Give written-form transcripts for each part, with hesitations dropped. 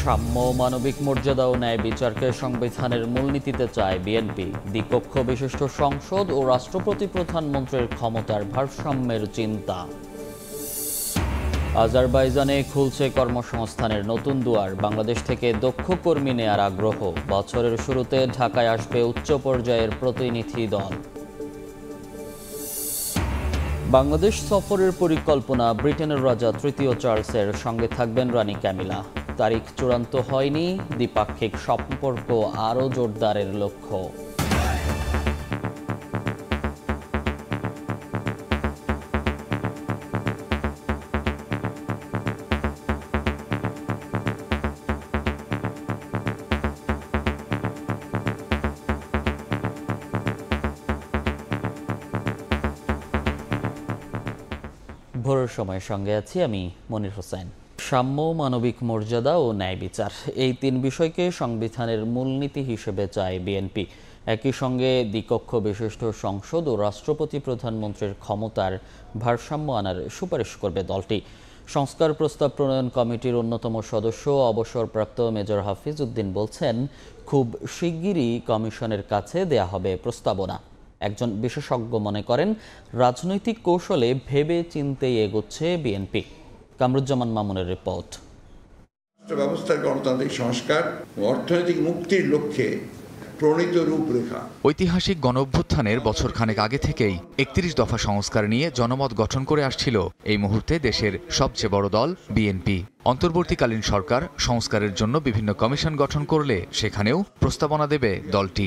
সাম্য, মানবিক মর্যাদা ও ন্যায় বিচারকে সংবিধানের মূলনীতিতে চায় বিএনপি। দ্বিকক্ষ বিশিষ্ট সংসদ ও রাষ্ট্রপতি প্রধানমন্ত্রীর ক্ষমতার ভারসাম্যের চিন্তা। আজারবাইজানে খুলছে কর্মসংস্থানের নতুন দুয়ার। বাংলাদেশ থেকে দক্ষ কর্মী নেয়ার আগ্রহ। বছরের শুরুতে ঢাকায় আসবে উচ্চ পর্যায়ের প্রতিনিধি দল। বাংলাদেশ সফরের পরিকল্পনা। ব্রিটেনের রাজা তৃতীয় চার্লসের সঙ্গে থাকবেন রানী ক্যামিলা। তারিখ চূড়ান্ত হয়নি। দ্বিপাক্ষিক সম্পর্ক আরও জোরদারের লক্ষ্য। ভোরের সময় সঙ্গে আছি আমি মনির হোসেন। সাম্য, মানবিক মর্যাদা ও ন্যায় বিচার, এই তিন বিষয়কে সংবিধানের মূলনীতি হিসেবে চায় বিএনপি। একই সঙ্গে দ্বিকক্ষ বিশিষ্ট সংসদ ও রাষ্ট্রপতি প্রধানমন্ত্রীর ক্ষমতার ভারসাম্য আনার সুপারিশ করবে দলটি। সংস্কার প্রস্তাব প্রণয়ন কমিটির অন্যতম সদস্য অবসরপ্রাপ্ত মেজর হাফিজ উদ্দিন বলছেন, খুব শিগগিরই কমিশনের কাছে দেয়া হবে প্রস্তাবনা। একজন বিশেষজ্ঞ মনে করেন, রাজনৈতিক কৌশলে ভেবে চিন্তেই এগোচ্ছে বিএনপি। কামরুজ্জামান মামুনের রিপোর্ট। ব্যবস্থার গণতান্ত্রিক সংস্কার ও অর্থনৈতিক মুক্তির লক্ষ্যে প্রণীত রূপরেখা। ঐতিহাসিক গণঅভ্যুত্থানের বছরখানেক আগে থেকেই ৩১ দফা সংস্কার নিয়ে জনমত গঠন করে আসছিল এই মুহূর্তে দেশের সবচেয়ে বড় দল বিএনপি। অন্তর্বর্তীকালীন সরকার সংস্কারের জন্য বিভিন্ন কমিশন গঠন করলে সেখানেও প্রস্তাবনা দেবে দলটি।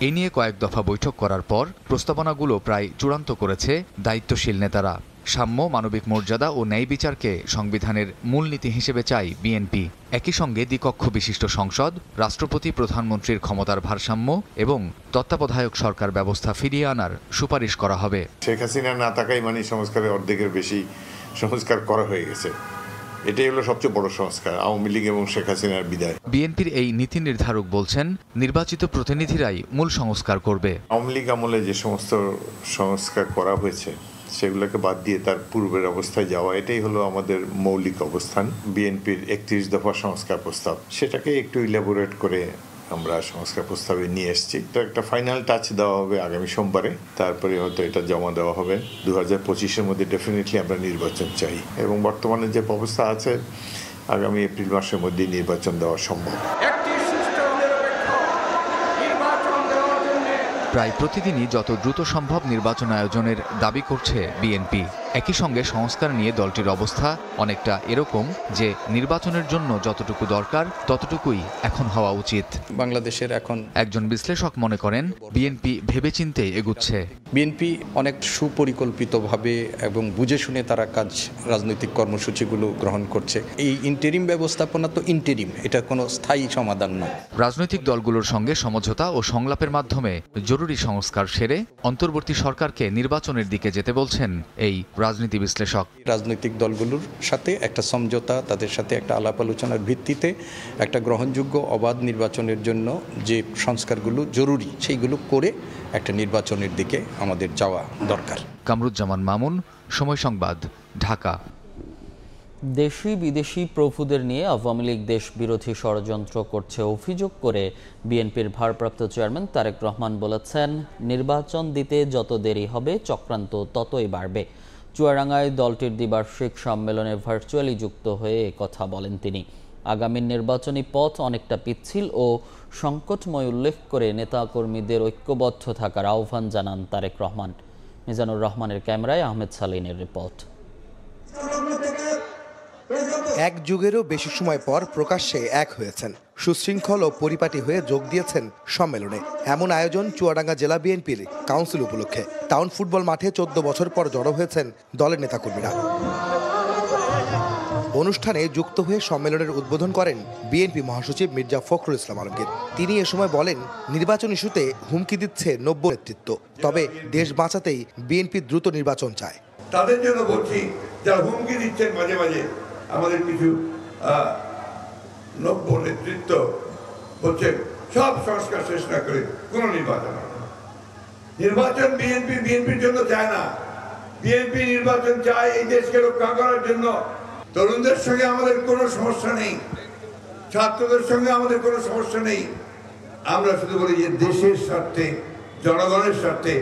এ নিয়ে কয়েক দফা বৈঠক করার পর প্রস্তাবনাগুলো প্রায় চূড়ান্ত করেছে দায়িত্বশীল নেতারা। সাম্য, মানবিক মর্যাদা ও ন্যায় বিচারকে সংবিধানের মূলনীতি হিসেবে চায় বিএনপি। একই সঙ্গে দ্বিকক্ষ বিশিষ্ট সংসদ, রাষ্ট্রপতি প্রধানমন্ত্রীর ক্ষমতার ভারসাম্য এবং তত্ত্বাবধায়ক সরকার ব্যবস্থা ফিরিয়ে আনার সুপারিশ করা হবে। শেখ হাসিনা না থাকাই মানে সংস্কারের অর্ধেকের বেশি সংস্কার করা হয়ে গেছে। এটাই হলো সবচেয়ে বড় সংস্কার, আওয়ামী লীগ এবং শেখ হাসিনার বিদায়। বিএনপির এই নীতি নির্ধারক বলছেন, নির্বাচিত প্রতিনিধিরাই মূল সংস্কার করবে। আওয়ামী লীগ আমলে যে সমস্ত সংস্কার করা হয়েছে সেগুলোকে বাদ দিয়ে তার পূর্বের অবস্থায় যাওয়া, এটাই হলো আমাদের মৌলিক অবস্থান। বিএনপির ৩১ দফা সংস্কার প্রস্তাব, সেটাকে একটু ইলাবোরেট করে আমরা সংস্কার প্রস্তাবে নিয়ে এসেছি। তো একটা ফাইনাল টাচ দেওয়া হবে আগামী সোমবারে, তারপরে হয়তো এটা জমা দেওয়া হবে। ২০২৫-এর মধ্যে ডেফিনেটলি আমরা নির্বাচন চাই এবং বর্তমানে যে অবস্থা আছে আগামী এপ্রিল মাসের মধ্যেই নির্বাচন দেওয়া সম্ভব। প্রায় প্রতিদিনই যত দ্রুত সম্ভব নির্বাচন আয়োজনের দাবি করছে বিএনপি। একই সঙ্গে সংস্কার নিয়ে দলটির অবস্থা অনেকটা এরকম যে, নির্বাচনের জন্য যতটুকু দরকার ততটুকুই এখন হওয়া উচিত। বাংলাদেশের এখন একজন বিশ্লেষক মনে করেন, বিএনপি ভেবেচিন্তে এগুচ্ছে। বিএনপি অনেক সুপরিকল্পিতভাবে এবং বুঝে শুনে তারা রাজনৈতিক কর্মসূচিগুলো গ্রহণ করছে। এই ইন্টেরিম ব্যবস্থাপনা তো ইন্টেরিম, এটা কোনো স্থায়ী সমাধান নয়। রাজনৈতিক দলগুলোর সঙ্গে সমঝোতা ও সংলাপের মাধ্যমে জরুরি সংস্কার সেরে অন্তর্বর্তী সরকারকে নির্বাচনের দিকে যেতে বলছেন এই রাজনীতি বিশ্লেষক। রাজনৈতিক দলগুলোর সাথে একটা সমঝোতা, তাদের সাথে একটা আলাপ আলোচনার ভিত্তিতে একটা গ্রহণযোগ্য অবাধ নির্বাচনের জন্য যে সংস্কারগুলো জরুরি সেইগুলো করে একটা নির্বাচনের দিকে আমাদের যাওয়া দরকার। কামরুজ্জামান মামুন, সময় সংবাদ, ঢাকা। দেশি বিদেশি প্রভুদের নিয়ে আওয়ামী লীগ দেশ বিরোধী ষড়যন্ত্র করছে অভিযোগ করে বিএনপির ভারপ্রাপ্ত চেয়ারম্যান তারেক রহমান বলেছেন, নির্বাচন দিতে যত দেরি হবে চক্রান্ত ততই বাড়বে। চুয়াডাঙ্গায় দলটির দ্বিবার্ষিক সম্মেলনে ভার্চুয়ালি যুক্ত হয়ে কথা বলেন তিনি। আগামী নির্বাচনী পথ অনেকটা পিচ্ছিল ও সংকটময় উল্লেখ করে নেতাকর্মীদের ঐক্যবদ্ধ থাকার আহ্বান জানান তারেক রহমান। মিজানুর রহমানের ক্যামেরায় আহমেদ সালিনের রিপোর্ট। এক যুগেরও বেশি সময় পর প্রকাশ্যে এক হয়েছেন, সুশৃঙ্খল ও পরিপাটি হয়ে যোগ দিয়েছেন সম্মেলনে। এমন আয়োজন চুয়াডাঙ্গা জেলা বিএনপির কাউন্সিল উপলক্ষে। টাউন ফুটবল মাঠে ১৪ বছর পর জড়ো হয়েছেন দলের নেতাকর্মীরা। অনুষ্ঠানে যুক্ত হয়ে সম্মেলনের উদ্বোধন করেন বিএনপি মহাসচিব মির্জা ফখরুল ইসলাম আলমগীর। তিনি এ সময় বলেন, নির্বাচন ইস্যুতে হুমকি দিচ্ছে নব্য নেতৃত্ব, তবে দেশ বাঁচাতেই বিএনপি দ্রুত নির্বাচন চায়। তাদের জন্য বলছি, যারা হুমকি দিচ্ছেন মাঝে মাঝে, আমাদের কিছু নব্য নেতৃত্ব বলছে সব সংস্কার শেষ না করে কোনো নির্বাচন হবে না। নির্বাচন বিএনপির জন্য চায় না। বিএনপি নির্বাচন চায় এই দেশকে রক্ষা করার জন্য। তরুণদের সঙ্গে আমাদের কোনো সমস্যা নেই, ছাত্রদের সঙ্গে আমাদের কোনো সমস্যা নেই। আমরা শুধু বলি যে দেশের স্বার্থে, জনগণের স্বার্থে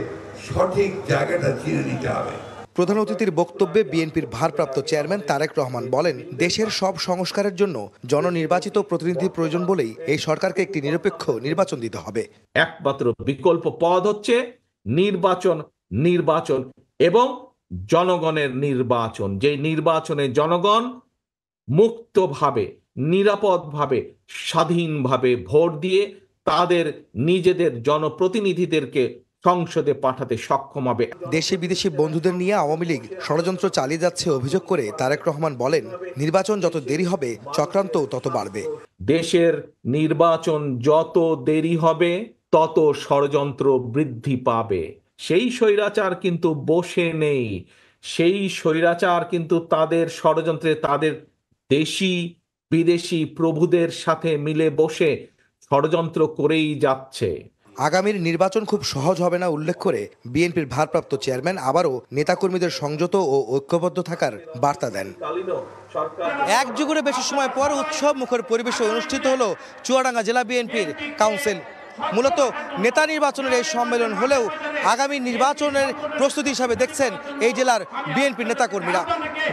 সঠিক জায়গাটা চিনে নিতে হবে। প্রধান অতিথির বক্তব্যে বিএনপির ভারপ্রাপ্ত চেয়ারম্যান তারেক রহমান বলেন, দেশের সব সংস্কারের জন্য জননির্বাচিত প্রতিনিধির প্রয়োজন বলেই এই সরকারকে একটি নিরপেক্ষ নির্বাচন দিতে হবে। একমাত্র বিকল্প পথ হচ্ছে নির্বাচন এবং জনগণের নির্বাচন, যে নির্বাচনে জনগণ মুক্তভাবে, নিরাপদভাবে, স্বাধীনভাবে ভোট দিয়ে তাদের নিজেদের জনপ্রতিনিধিদেরকে সংসদে পাঠাতে সক্ষম হবে। দেশি বিদেশি বন্ধুদের নিয়ে আওয়ামী লীগ ষড়যন্ত্র চালিয়ে যাচ্ছে অভিযোগ করে তারেক রহমান বলেন, নির্বাচন যত দেরি হবে চক্রান্ত তত বাড়বে। দেশের নির্বাচন যত দেরি হবে তত ষড়যন্ত্র বৃদ্ধি পাবে। সেই স্বৈরাচার কিন্তু বসে নেই, সেই স্বৈরাচার কিন্তু তাদের ষড়যন্ত্রে তাদের দেশি বিদেশি প্রভুদের সাথে মিলে বসে ষড়যন্ত্র করেই যাচ্ছে। আগামীর নির্বাচন খুব সহজ হবে না উল্লেখ করে বিএনপির ভারপ্রাপ্ত চেয়ারম্যান আবারও নেতাকর্মীদের সংযত ও ঐক্যবদ্ধ থাকার বার্তা দেন। এক যুগের বেশি সময় পর উৎসব মুখর পরিবেশে অনুষ্ঠিত হলো চুয়াডাঙ্গা জেলা বিএনপির কাউন্সিল। মূলত নেতা নির্বাচনের এই সম্মেলন হলেও আগামী নির্বাচনের প্রস্তুতি হিসাবে দেখছেন এই জেলার বিএনপির নেতাকর্মীরা।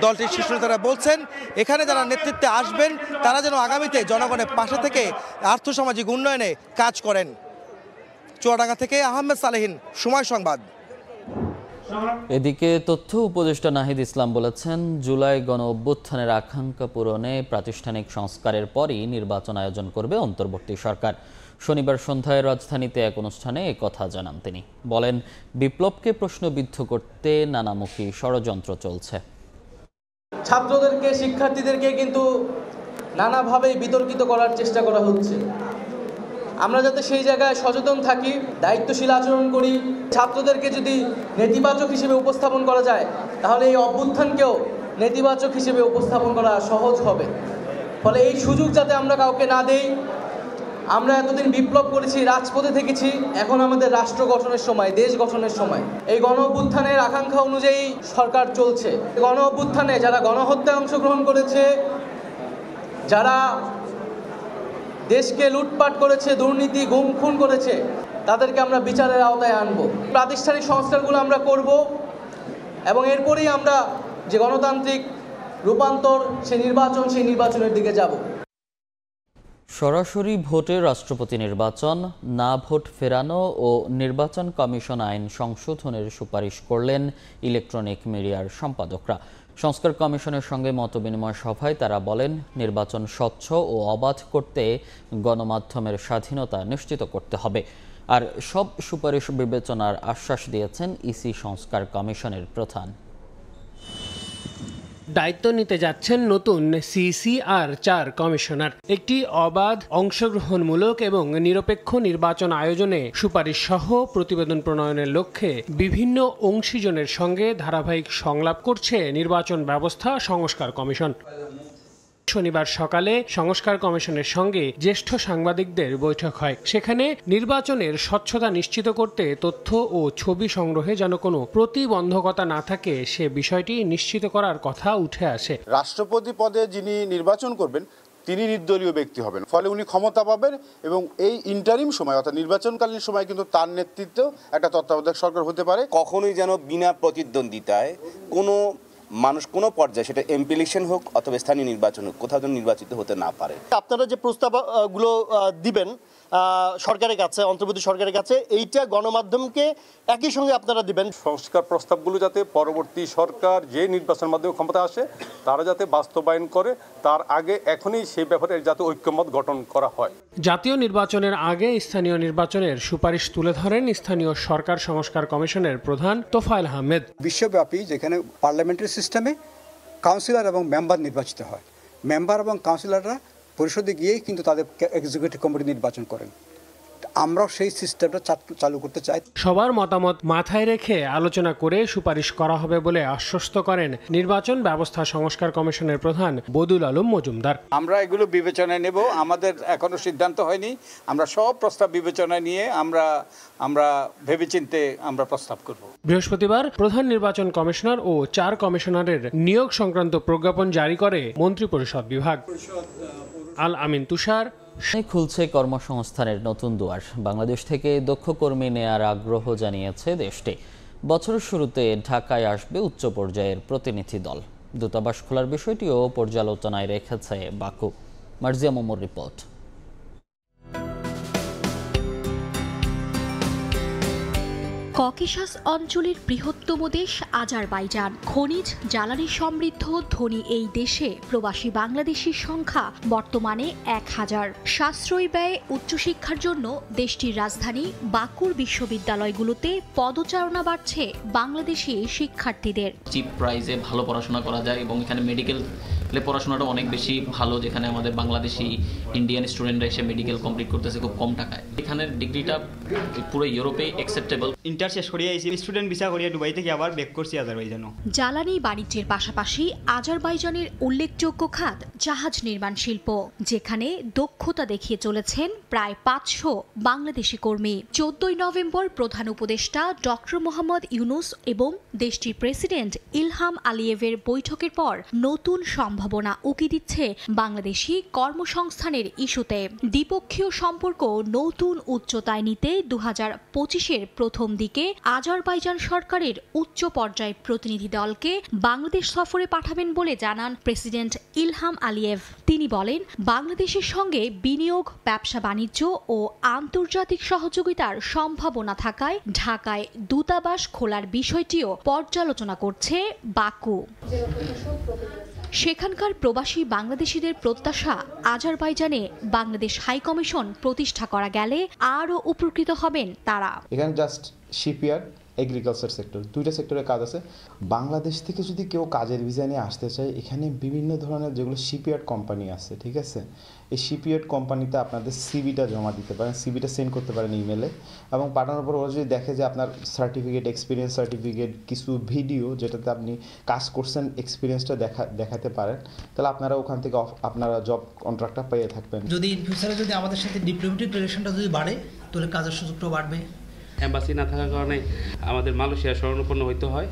দলটির শীর্ষ নেতারা বলছেন, এখানে যারা নেতৃত্বে আসবেন তারা যেন আগামীতে জনগণের পাশে থেকে আর্থসামাজিক উন্নয়নে কাজ করেন। চুয়াডাঙ্গা থেকে আহমেদ সালেহিন, সময় সংবাদ। এদিকে তথ্য উপদেষ্টা নাহিদ ইসলাম বলেছেন, জুলাই গণ অভ্যুত্থানের আকাঙ্ক্ষা পূরণে প্রাতিষ্ঠানিক সংস্কারের পরই নির্বাচন আয়োজন করবে অন্তর্বর্তী সরকার। শনিবার সন্ধ্যায় রাজধানীতে এক অনুষ্ঠানে একথা জানান তিনি। বলেন, বিপ্লবকে প্রশ্নবিদ্ধ করতে নানামুখী ষড়যন্ত্র চলছে। ছাত্রদেরকে, শিক্ষার্থীদেরকে কিন্তু নানাভাবেই বিতর্কিত করার চেষ্টা করা হচ্ছে। আমরা যাতে সেই জায়গায় সচেতন থাকি, দায়িত্বশীল আচরণ করি, ছাত্রদেরকে যদি নেতিবাচক হিসেবে উপস্থাপন করা যায় তাহলে এই অভ্যুত্থানকেও নেতিবাচক হিসেবে উপস্থাপন করা সহজ হবে। ফলে এই সুযোগ যাতে আমরা কাউকে না দেই। আমরা এতদিন বিপ্লব করেছি, রাজপথে থেকেছি, এখন আমাদের রাষ্ট্র গঠনের সময়, দেশ গঠনের সময়। এই গণ অভ্যুত্থানের আকাঙ্ক্ষা অনুযায়ী সরকার চলছে। গণ অভ্যুত্থানে যারা গণহত্যায় অংশগ্রহণ করেছে, যারা দেশকে লুটপাট করেছে, দুর্নীতি, গুম খুন করেছে, তাদেরকে আমরা বিচারের আওতায় আনব। প্রাতিষ্ঠানিক সংস্কারগুলো আমরা করব এবং এরপরেই আমরা যে গণতান্ত্রিক রূপান্তর, সেই নির্বাচনের দিকে যাব। সরাসরি ভোটে রাষ্ট্রপতি নির্বাচন, না ভোট ফেরানো ও নির্বাচন কমিশন আইন সংশোধনের সুপারিশ করলেন ইলেকট্রনিক মিডিয়ার সম্পাদকরা। সংস্কার কমিশনের সঙ্গে মতবিনিময় সভায় তারা বলেন, নির্বাচন স্বচ্ছ ও অবাধ করতে গণমাধ্যমের স্বাধীনতা নিশ্চিত করতে হবে। আর সব সুপারিশ বিবেচনার আশ্বাস দিয়েছেন ইসি সংস্কার কমিশনের প্রধান। দায়িত্ব নিতে যাচ্ছেন নতুন CCR 4 কমিশনার। একটি অবাধ, অংশগ্রহণমূলক এবং নিরপেক্ষ নির্বাচন আয়োজনে সুপারিশ সহ প্রতিবেদন প্রণয়নের লক্ষ্যে বিভিন্ন অংশীজনের সঙ্গে ধারাবাহিক সংলাপ করছে নির্বাচন ব্যবস্থা সংস্কার কমিশন। শনিবার সকালে সংস্কার কমিশনের সঙ্গে জ্যেষ্ঠ সাংবাদিকদের বৈঠক হয়। সেখানে নির্বাচনের স্বচ্ছতা নিশ্চিত করতে তথ্য ও ছবি সংগ্রহে যেন কোনো প্রতিবন্ধকতা না থাকে সে বিষয়টি নিশ্চিত করার কথা উঠে আসে। রাষ্ট্রপতি পদে যিনি নির্বাচন করবেন তিনি নির্দলীয় ব্যক্তি হবেন, ফলে উনি ক্ষমতা পাবেন এবং এই ইন্টারিম সময় অর্থাৎ নির্বাচনকালীন সময় কিন্তু তার নেতৃত্বে একটা তত্ত্বাবধায়ক সরকার হতে পারে। কখনোই যেন বিনা প্রতিদ্বন্দ্বিতায় কোনো মানুষ কোনো পর্যায়ে, সেটা এমপি ইলেকশন হোক অথবা স্থানীয় নির্বাচন হোক, কোথাও যেন নির্বাচিত হতে না পারে। আপনারা যে প্রস্তাবগুলো দিবেন সরকারের কাছে, অন্তর্বর্তী সরকারের কাছে, এইটা গণমাধ্যমকে একই সঙ্গে আপনারা দিবেন। সংস্কার প্রস্তাবগুলো যাতে পরবর্তী সরকার যে নির্বাচনের মাধ্যমে ক্ষমতা আসে তারা যাতে বাস্তবায়ন করে, তার আগে এখনই সেই ব্যাপারে যাতে ঐক্যমত গঠন করা হয়। জাতীয় নির্বাচনের আগে স্থানীয় নির্বাচনের সুপারিশ তুলে ধরেন স্থানীয় সরকার সংস্কার কমিশনের প্রধান তোফায়েল আহমেদ। বিশ্বব্যাপী যেখানে পার্লামেন্টারি সিস্টেমে কাউন্সিলর এবং মেম্বার নির্বাচিত হয়, মেম্বার এবং কাউন্সিলররা পরিষদে গিয়েই কিন্তু তাদের এক্সিকিউটিভ কমিটি নির্বাচন করেন। আমরাও সেই সিস্টেমটা চালু করতে চাই। সবার মতামত মাথায় রেখে আলোচনা করে সুপারিশ করা হবে বলে আশ্বস্ত করেন নির্বাচন ব্যবস্থা সংস্কার কমিশনের প্রধান বদুল আলম মজুমদার। আমরা এগুলো বিবেচনায় নেব, আমাদের এখনো সিদ্ধান্ত হয়নি। আমরা সব প্রস্তাব বিবেচনায় নিয়ে আমরা ভেবেচিন্তে আমরা প্রস্তাব করব। বৃহস্পতিবার প্রধান নির্বাচন কমিশনার ও 4 কমিশনারের নিয়োগ সংক্রান্ত প্রজ্ঞাপন জারি করে মন্ত্রিপরিষদ বিভাগ। আল আমিন তুষার। খুলছে কর্মসংস্থানের নতুন দুয়ার। বাংলাদেশ থেকে দক্ষ কর্মী নেয়ার আগ্রহ জানিয়েছে দেশটি। বছরের শুরুতে ঢাকায় আসবে উচ্চ পর্যায়ের প্রতিনিধি দল। দূতাবাস খোলার বিষয়টিও পর্যালোচনায় রেখেছে বাকু। মার্জিয়া মোমোর রিপোর্ট। ককেশাস অঞ্চলের বৃহত্তম দেশ আজারবাইজান। খনিজ জ্বালানি সমৃদ্ধ ধনী এই দেশে প্রবাসী বাংলাদেশির সংখ্যা বর্তমানে 1000। সাশ্রয়ী ব্যয়ে উচ্চশিক্ষার জন্য দেশটির রাজধানী বাকুর বিশ্ববিদ্যালয়গুলোতে পদচারণা বাড়ছে বাংলাদেশি শিক্ষার্থীদের। চিপ প্রাইসে ভালো পড়াশোনা করা যায় এবং এখানে মেডিকেল পড়াশোনাটা অনেক বেশি ভালো, যেখানে আমাদের বাংলাদেশি ইন্ডিয়ান স্টুডেন্টরা এসে মেডিকেল কমপ্লিট করতেছে খুব কম টাকায়। এখানের ডিগ্রিটা পুরো ইউরোপে অ্যাকসেপ্টেবল। ইন্টার শেষ করিয়া এসে স্টুডেন্ট ভিসা করিয়া দুবাই থেকে আবার ব্যাক করছি আজারবাইজানও। জ্বালানি বাণিজ্যের পাশাপাশি আজারবাইজানের উল্লেখযোগ্য খাত জাহাজ নির্মাণ শিল্প, যেখানে দক্ষতা দেখিয়ে চলেছেন প্রায় 500 বাংলাদেশি কর্মী। 14 নভেম্বর প্রধান উপদেষ্টা ডক্টর মোহাম্মদ ইউনুস এবং দেশটির প্রেসিডেন্ট ইলহাম আলিয়েভের বৈঠকের পর নতুন সম্ভাবনা উকি দিচ্ছে বাংলাদেশি কর্মসংস্থানের ইস্যুতে। দ্বিপক্ষীয় সম্পর্ক নতুন উচ্চতায় নিতে 2025-এর প্রথম দিকে আজারবাইজান সরকারের উচ্চ পর্যায় প্রতিনিধি দলকে বাংলাদেশ সফরে পাঠাবেন বলে জানান প্রেসিডেন্ট ইলহাম আলিয়েভ। তিনি বলেন, বাংলাদেশের সঙ্গে বিনিয়োগ, ব্যবসা বাণিজ্য ও আন্তর্জাতিক সহযোগিতার সম্ভাবনা থাকায় ঢাকায় দূতাবাস খোলার বিষয়টিও পর্যালোচনা করছে বাকু। সেখানকার প্রবাসী বাংলাদেশিদের প্রত্যাশা, আজারবাইজানে বাংলাদেশ হাইকমিশন প্রতিষ্ঠা করা গেলে আরও উপকৃত হবেন তারা। এখানে জাস্ট শিপইয়ার্ড, এগ্রিকালচার সেক্টর, দুইটা সেক্টরে কাজ আছে। বাংলাদেশ থেকে যদি কেউ কাজের ভিসা নিয়ে আসতে চায়, এখানে বিভিন্ন ধরনের যেগুলো শিপইয়ার্ড কোম্পানি আছে, ঠিক আছে, এই শিপইয়ার্ড কোম্পানিতে আপনাদের সিভিটা জমা দিতে পারেন, সিভিটা সেন্ড করতে পারেন ইমেলে, এবং পাঠানোর পর ওরা যদি দেখে যে আপনার সার্টিফিকেট, এক্সপিরিয়েন্স সার্টিফিকেট, কিছু ভিডিও যেটাতে আপনি কাজ করছেন এক্সপিরিয়েন্সটা দেখাতে পারেন, তাহলে আপনারা ওখান থেকে আপনারা জব কন্ট্রাক্টটা পেয়ে থাকবেন। যদি ইন ফিউচারে যদি আমাদের সাথে ডিপ্লোমেটিক রিলেশনটা যদি বাড়ে, তাহলে কাজের সুযোগটাও বাড়বে। এম্বাসি না থাকার কারণে আমাদের মালয়েশিয়া শরণাপন্ন হইতে হয়,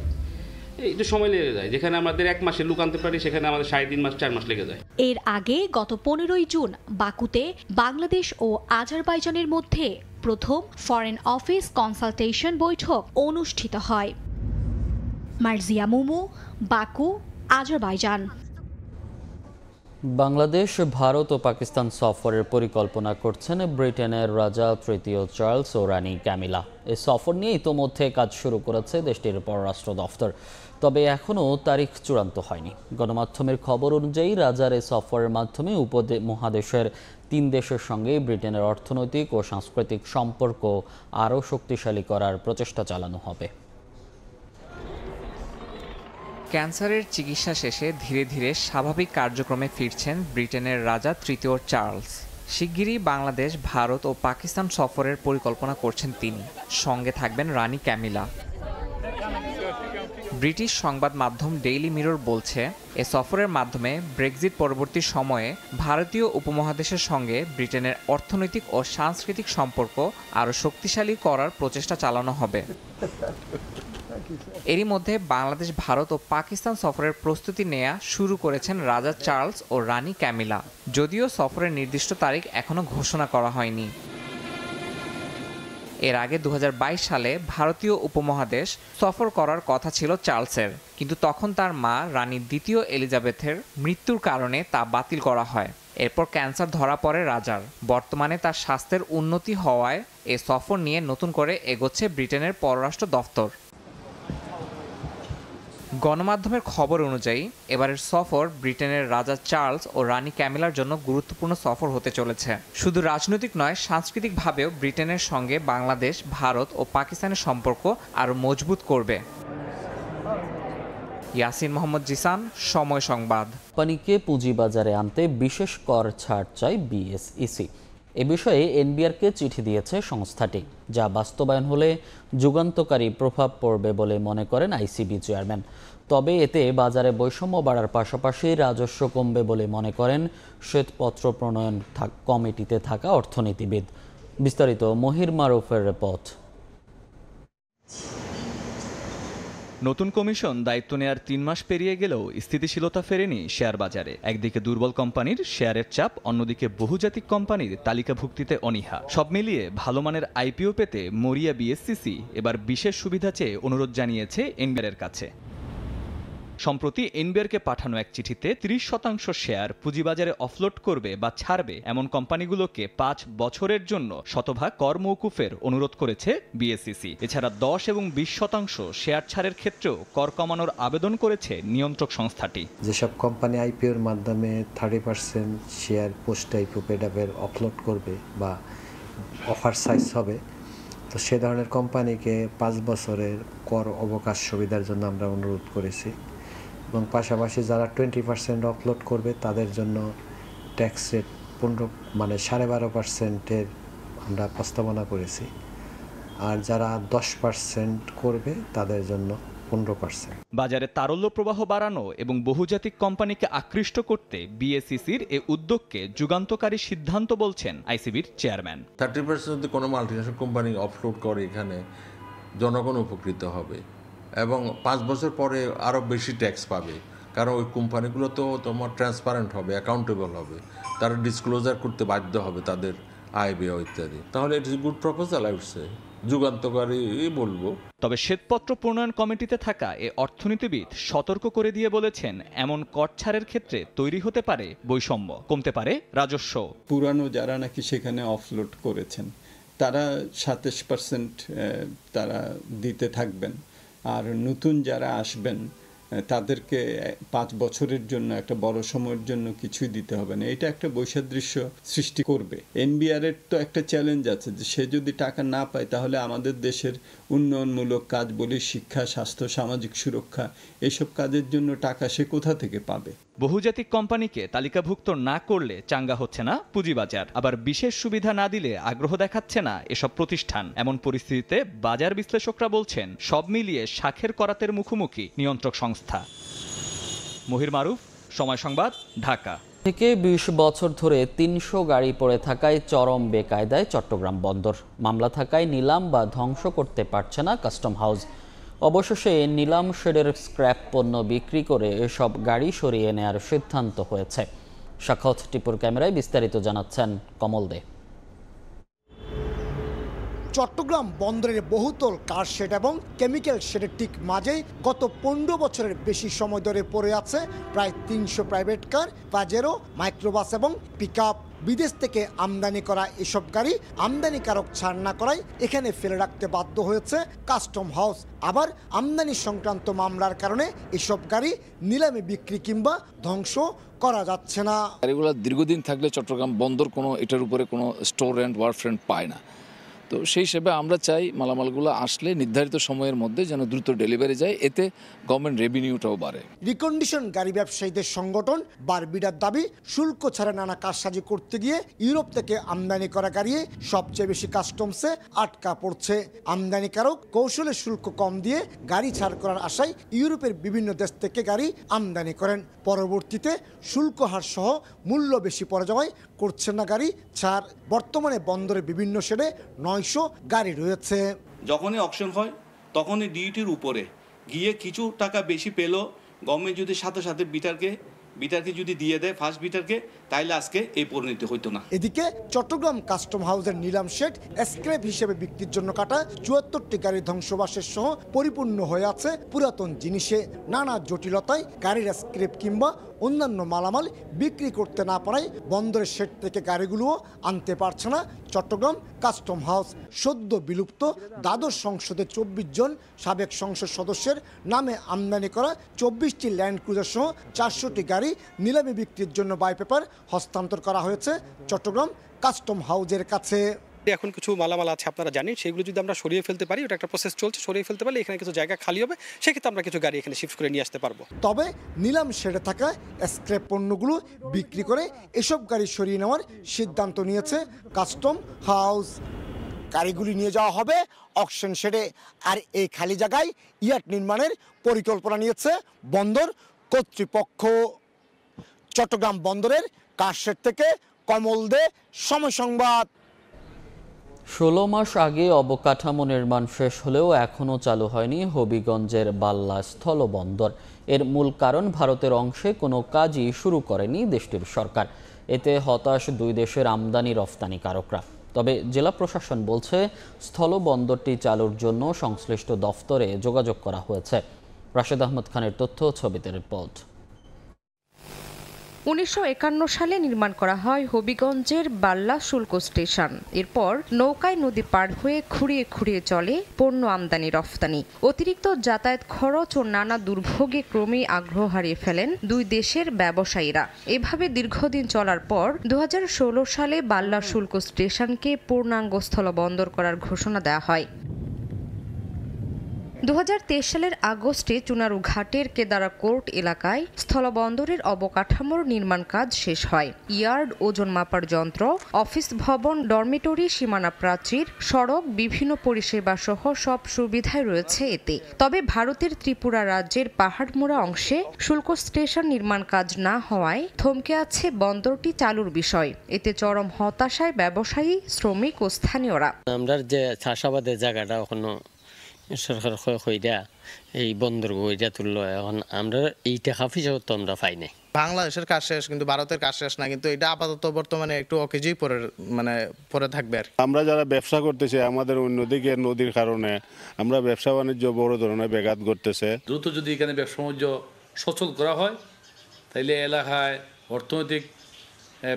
একটু সময় লেগে যায়। যেখানে আমাদের 1 মাসে লুক আনতে পারি, সেখানে আমাদের 3.5 মাস 4 মাস লেগে যায়। এর আগে গত 15ই জুন বাকুতে বাংলাদেশ ও আজারবাইজানের মধ্যে প্রথম ফরেন অফিস কনসালটেশন বৈঠক অনুষ্ঠিত হয়। Marzia Momo, Baku, Azerbaijan. বাংলাদেশ, ভারত ও পাকিস্তান সফরের পরিকল্পনা করছেন ব্রিটেনের রাজা তৃতীয় চার্লস ও রানী ক্যামিলা। এই সফর নিয়ে ইতোমধ্যে কাজ শুরু করেছে দেশটির পররাষ্ট্র দফতর, তবে এখনও তারিখ চূড়ান্ত হয়নি। গণমাধ্যমের খবর অনুযায়ী রাজার এই সফরের মাধ্যমে উপমহাদেশের 3 দেশের সঙ্গে ব্রিটেনের অর্থনৈতিক ও সাংস্কৃতিক সম্পর্ক আরও শক্তিশালী করার প্রচেষ্টা চালানো হবে। ক্যান্সারের চিকিৎসা শেষে ধীরে ধীরে স্বাভাবিক কার্যক্রমে ফিরছেন ব্রিটেনের রাজা তৃতীয় চার্লস। শিগগিরই বাংলাদেশ, ভারত ও পাকিস্তান সফরের পরিকল্পনা করছেন তিনি। সঙ্গে থাকবেন রানী ক্যামিলা। ব্রিটিশ সংবাদ মাধ্যম ডেইলি মিরর বলছে, এ সফরের মাধ্যমে ব্রেক্সিট পরবর্তী সময়ে ভারতীয় উপমহাদেশের সঙ্গে ব্রিটেনের অর্থনৈতিক ও সাংস্কৃতিক সম্পর্ক আরও শক্তিশালী করার প্রচেষ্টা চালানো হবে। এরই মধ্যে বাংলাদেশ, ভারত ও পাকিস্তান সফরের প্রস্তুতি নেওয়া শুরু করেছেন রাজা চার্লস ও রানী ক্যামিলা। যদিও সফরের নির্দিষ্ট তারিখ এখনও ঘোষণা করা হয়নি। এর আগে 2022 সালে ভারতীয় উপমহাদেশ সফর করার কথা ছিল চার্লসের, কিন্তু তখন তার মা রানী দ্বিতীয় এলিজাবেথের মৃত্যুর কারণে তা বাতিল করা হয়। এরপর ক্যান্সার ধরা পড়ে রাজার। বর্তমানে তার স্বাস্থ্যের উন্নতি হওয়ায় এ সফর নিয়ে নতুন করে এগোচ্ছে ব্রিটেনের পররাষ্ট্র দফতর। গণমাধ্যমের খবর অনুযায়ী এবারের সফর ব্রিটেনের রাজা চার্লস ও রানী ক্যামিলার জন্য গুরুত্বপূর্ণ সফর হতে চলেছে। শুধু রাজনৈতিক নয়, সাংস্কৃতিকভাবেও ব্রিটেনের সঙ্গে বাংলাদেশ, ভারত ও পাকিস্তানের সম্পর্ক আরও মজবুত করবে। ইয়াসিন মোহাম্মদ জিসান, সময় সংবাদ। কোম্পানিকে পুঁজিবাজারে আনতে বিশেষ কর ছাড় চায় বিএসইসি। এ বিষয়ে এনবিআরকে চিঠি দিয়েছে সংস্থাটি, যা বাস্তবায়ন হলে যুগান্তকারী প্রভাব পড়বে বলে মনে করেন আইসিবি চেয়ারম্যান। তবে এতে বাজারে বৈষম্য বাড়ার পাশাপাশি রাজস্ব কমবে বলে মনে করেন শ্বেতপত্র প্রণয়ন কমিটিতে থাকা অর্থনীতিবিদ। বিস্তারিত মহির মারুফের রিপোর্ট। নতুন কমিশন দায়িত্ব নেয়ার 3 মাস পেরিয়ে গেলেও স্থিতিশীলতা ফেরেনি শেয়ার বাজারে। একদিকে দুর্বল কোম্পানির শেয়ারের চাপ, অন্যদিকে বহুজাতিক কোম্পানির তালিকাভুক্তিতে অনীহা। সব মিলিয়ে ভালো মানের আইপিও পেতে মরিয়া বিএসসিসি এবার বিশেষ সুবিধা চেয়ে অনুরোধ জানিয়েছে এনবিআর এর কাছে। সম্প্রতি এনবিআরকে পাঠানো এক চিঠিতে 30% শেয়ার পুঁজিবাজারে অফলোড করবে বা ছাড়বে এমন কোম্পানিগুলোকে 5 বছরের জন্য শতভাগ কর মওকুফের অনুরোধ করেছে বিএসসিসি। এছাড়া 10 এবং 20% শেয়ার ছাড়ের ক্ষেত্রেও কর কমানোর আবেদন করেছে নিয়ন্ত্রক সংস্থাটি। যেসব কোম্পানি আইপিওর মাধ্যমে 30% শেয়ার পোস্ট আইপিও পেডাপের অফলোড করবে বা অফার সাইজ হবে, তো সে ধরনের কোম্পানিকে 5 বছরের কর অবকাশ সুবিধার জন্য আমরা অনুরোধ করেছি এবং পাশাপাশি যারা 20% অফলোড করবে তাদের জন্য ট্যাক্স রেট 12.5%-এর আমরা প্রস্তাবনা করেছি, আর যারা 10% করবে তাদের জন্য 15%। বাজারে তারল্য প্রবাহ বাড়ানো এবং বহুজাতিক কোম্পানিকে আকৃষ্ট করতে বিএসসিসির এই উদ্যোগকে যুগান্তকারী সিদ্ধান্ত বলছেন আইসিবির চেয়ারম্যান। 30% যদি কোনো মাল্টিন্যাশনাল কোম্পানি অফলোড করে এখানে জনগণ উপকৃত হবে এবং 5 বছর পরে আরও বেশি ট্যাক্স পাবে, কারণ ওই কোম্পানিগুলো তো তোমার ট্রান্সপারেন্ট হবে, অ্যাকাউন্টেবল হবে, তারা ডিসক্লোজার করতে বাধ্য হবে তাদের আয় ব্যয় ইত্যাদি। তাহলে it is good proposal, I would say যুগান্তকারী বলবো। তবে শ্বেতপত্র প্রণয়ন কমিটিতে থাকা এ অর্থনীতিবিদ সতর্ক করে দিয়ে বলেছেন, এমন কর ছাড়ের ক্ষেত্রে তৈরি হতে পারে বৈষম্য, কমতে পারে রাজস্ব। পুরানো যারা নাকি সেখানে অফলোড করেছেন তারা 27% তারা দিতে থাকবেন, আর নতুন যারা আসবেন তাদেরকে 5 বছরের জন্য একটা বড় সময়ের জন্য কিছুই দিতে হবে না। এটা একটা বৈসাদৃশ্য সৃষ্টি করবে। এনবিআর এর তো একটা চ্যালেঞ্জ আছে যে সে যদি টাকা না পায় তাহলে আমাদের দেশের উন্নয়নমূলক কাজ বলি, শিক্ষা, স্বাস্থ্য, সামাজিক সুরক্ষা, এসব কাজের জন্য টাকা সে কোথা থেকে পাবে? বহুজাতিক কোম্পানিকে তালিকাভুক্ত না করলে চাঙ্গা হচ্ছে না পুঁজিবাজার, আবার বিশেষ সুবিধা না দিলে আগ্রহ দেখাচ্ছে না এসব প্রতিষ্ঠান। এমন পরিস্থিতিতে বাজার বিশ্লেষকরা বলছেন, সব মিলিয়ে শাখের করাতের মুখোমুখি নিয়ন্ত্রক সংস্থা। মহির মারুফ, সময় সংবাদ, ঢাকা। থেকে 20 বছর ধরে 300 গাড়ি পড়ে থাকায় চরম বেকায়দায় চট্টগ্রাম বন্দর। মামলা থাকায় নিলাম বা ধ্বংস করতে পারছে না কাস্টম হাউস। অবশেষে নিলাম শেডের স্ক্র্যাপ পণ্য বিক্রি করে এসব গাড়ি সরিয়ে নেয়ার সিদ্ধান্ত হয়েছে। সাক্ষাৎ টিপুর ক্যামেরায় বিস্তারিত জানাচ্ছেন কমল দে। চট্টগ্রাম বন্দরের বহুতল কার শেড এবং কেমিক্যাল শেডের ঠিক মাঝেই গত 15 বছরের বেশি সময় ধরে পড়ে আছে প্রায় 300 প্রাইভেট কার, পাজেরো, মাইক্রোবাস এবং পিকআপ। বিদেশ থেকে আমদানি করা এসব গাড়ি আমদানিকারক ছাড় না করায় এখানে ফেলে রাখতে বাধ্য হয়েছে কাস্টম হাউস। আবার আমদানি সংক্রান্ত মামলার কারণে এসব গাড়ি নিলামে বিক্রি কিংবা ধ্বংস করা যাচ্ছে না। গাড়িগুলো দীর্ঘদিন থাকলে চট্টগ্রাম বন্দর কোনো এটার উপরে কোনো স্টোর অ্যান্ড ওয়ার্ক ফ্রন্ট পায় না। তো সেই হিসেবে আমরা চাই মালামালগুলো আসলে নির্ধারিত সময়ের মধ্যে যেন দ্রুত ডেলিভারি যায়, এতে গভর্নমেন্ট রেভিনিউটাও বাড়ে। রিকন্ডিশন গাড়ি ব্যবসায়ীদের সংগঠন বারবিডার দাবি, শুল্ক ছাড়া নানা কারসাজি করতে গিয়ে ইউরোপ থেকে আমদানি করা গাড়ি সবচেয়ে বেশি কাস্টমসে আটকা পড়ছে। আমদানিকারক কৌশলে শুল্ক কম দিয়ে গাড়ি ছাড় করার আশায় ইউরোপের বিভিন্ন দেশ থেকে গাড়ি আমদানি করেন। পরবর্তীতে শুল্ক হার সহ মূল্য বেশি পড়ে যাওয়ায় করছেন না গাড়ি ছাড়। বর্তমানে বন্দরে বিভিন্ন শেডে 900 গাড়ি রয়েছে। যখনই অকশন হয় তখনই ডিউটির উপরে গিয়ে কিছু টাকা বেশি পেলো গভর্নমেন্ট যদি সাথে সাথে বিটারকে যদি দিয়ে দেয় ফার্স্ট বিটারকে, তাইলে আজকে এই পরিণতি হইতো না। এদিকে চট্টগ্রাম কাস্টম হাউসের নিলাম শেড স্ক্র্যাপ হিসেবে বিক্রির জন্য কাটা 74টি গাড়ির ধ্বংসবাসের সহ পরিপূর্ণ হয়ে আছে পুরাতন জিনিসে। নানা জটিলতায় গাড়ির স্ক্র্যাপ কিংবা অন্যান্য মালামাল বিক্রি করতে না পারায় বন্দরের শেড থেকে গাড়িগুলোও আনতে পারছে না চট্টগ্রাম কাস্টম হাউস। সদ্য বিলুপ্ত দ্বাদশ সংসদে 24 জন সাবেক সংসদ সদস্যের নামে আমদানি করা 24টি ল্যান্ড ক্রুজার সহ 400টি গাড়ি নিলামে বিক্রির জন্য বাই পেপার হস্তান্তর করা হয়েছে চট্টগ্রাম কাস্টম হাউসের কাছে। এখন কিছু মালামাল আছে আপনারা জানেন, সেগুলো যদি আমরা সরিয়ে ফেলতে পারি, ওটা একটা প্রসেস চলছে, সরিয়ে ফেলতে পারলে এখানে কিছু জায়গা খালি হবে, সেক্ষেত্রে আমরা কিছু গাড়ি এখানে শিফট করে নিয়ে আসতে পারবো। তবে নিলাম শেডে থাকা স্ক্র্যাপ পণ্যগুলো বিক্রি করে এসব গাড়ি সরিয়ে নেওয়ার সিদ্ধান্ত নিয়েছে কাস্টম হাউস। গাড়িগুলি নিয়ে যাওয়া হবে অকশন শেডে। আর এই খালি জায়গায় ইয়ার্ড নির্মাণের পরিকল্পনা নিয়েছে বন্দর কর্তৃপক্ষ। চট্টগ্রাম বন্দরের কার শেড থেকে কমল দে, সময় সংবাদ। 16 মাস আগে অবকাঠামো নির্মাণ শেষ হলেও এখনও চালু হয়নি হবিগঞ্জের বাল্লা স্থলবন্দর। এর মূল কারণ ভারতের অংশে কোনো কাজই শুরু করেনি দেশটির সরকার। এতে হতাশ দুই দেশের আমদানি রফতানিকারকরা। তবে জেলা প্রশাসন বলছে স্থলবন্দরটি চালুর জন্য সংশ্লিষ্ট দফতরে যোগাযোগ করা হয়েছে। রাশেদ আহমদ খানের তথ্য, ছবিতে রিপোর্ট। 1951 সালে নির্মাণ করা হয় হবিগঞ্জের বাল্লা শুল্ক স্টেশন। এরপর নৌকায় নদী পার হয়ে খুঁড়িয়ে খুঁড়িয়ে চলে পণ্য আমদানি রফতানি। অতিরিক্ত যাতায়াত খরচ ও নানা দুর্ভোগে ক্রমেই আগ্রহ হারিয়ে ফেলেন দুই দেশের ব্যবসায়ীরা। এভাবে দীর্ঘদিন চলার পর 2016 সালে বাল্লা শুল্ক স্টেশনকে পূর্ণাঙ্গ স্থলবন্দর করার ঘোষণা দেওয়া হয়। 2023 সালের আগস্টে চুনারু ঘাটের কেদারা কোর্ট এলাকায় স্থলবন্দরের অবকাঠামোর নির্মাণ কাজ শেষ হয়। ইয়ার্ড, ওজন মাপার যন্ত্র, অফিস ভবন, ডরমিটরি, সীমানা প্রাচীর, সড়ক, বিভিন্ন পরিষেবা সহ সব সুবিধাই রয়েছে এতে। তবে ভারতের ত্রিপুরা রাজ্যের পাহাড়মোড়া অংশে শুল্ক স্টেশন নির্মাণ কাজ না হওয়ায় থমকে আছে বন্দরটি চালুর বিষয়। এতে চরম হতাশায় ব্যবসায়ী, শ্রমিক ও স্থানীয়রা। আমরা যে চাষাবাদের জায়গাটা এখনো সরকার কইরা এই বন্দর কইরা তুললো, এখন আমরা এই টাকা পয়সা তো আমরা পাই নাই। বাংলাদেশের কাজ শেষ কিন্তু ভারতের কাজ শেষ না, কিন্তু এটা আপাতত বর্তমানে একটু অকেজই পরে থাকবে আর। আমরা যারা ব্যবসা করতেছি আমাদের অন্যদিকে নদীর কারণে আমরা ব্যবসা বাণিজ্য বড় ধরনের ব্যাঘাত ঘটতেছে। দ্রুত যদি এখানে ব্যবসা বাণিজ্য সচল করা হয় তাইলে এলাকায় অর্থনৈতিক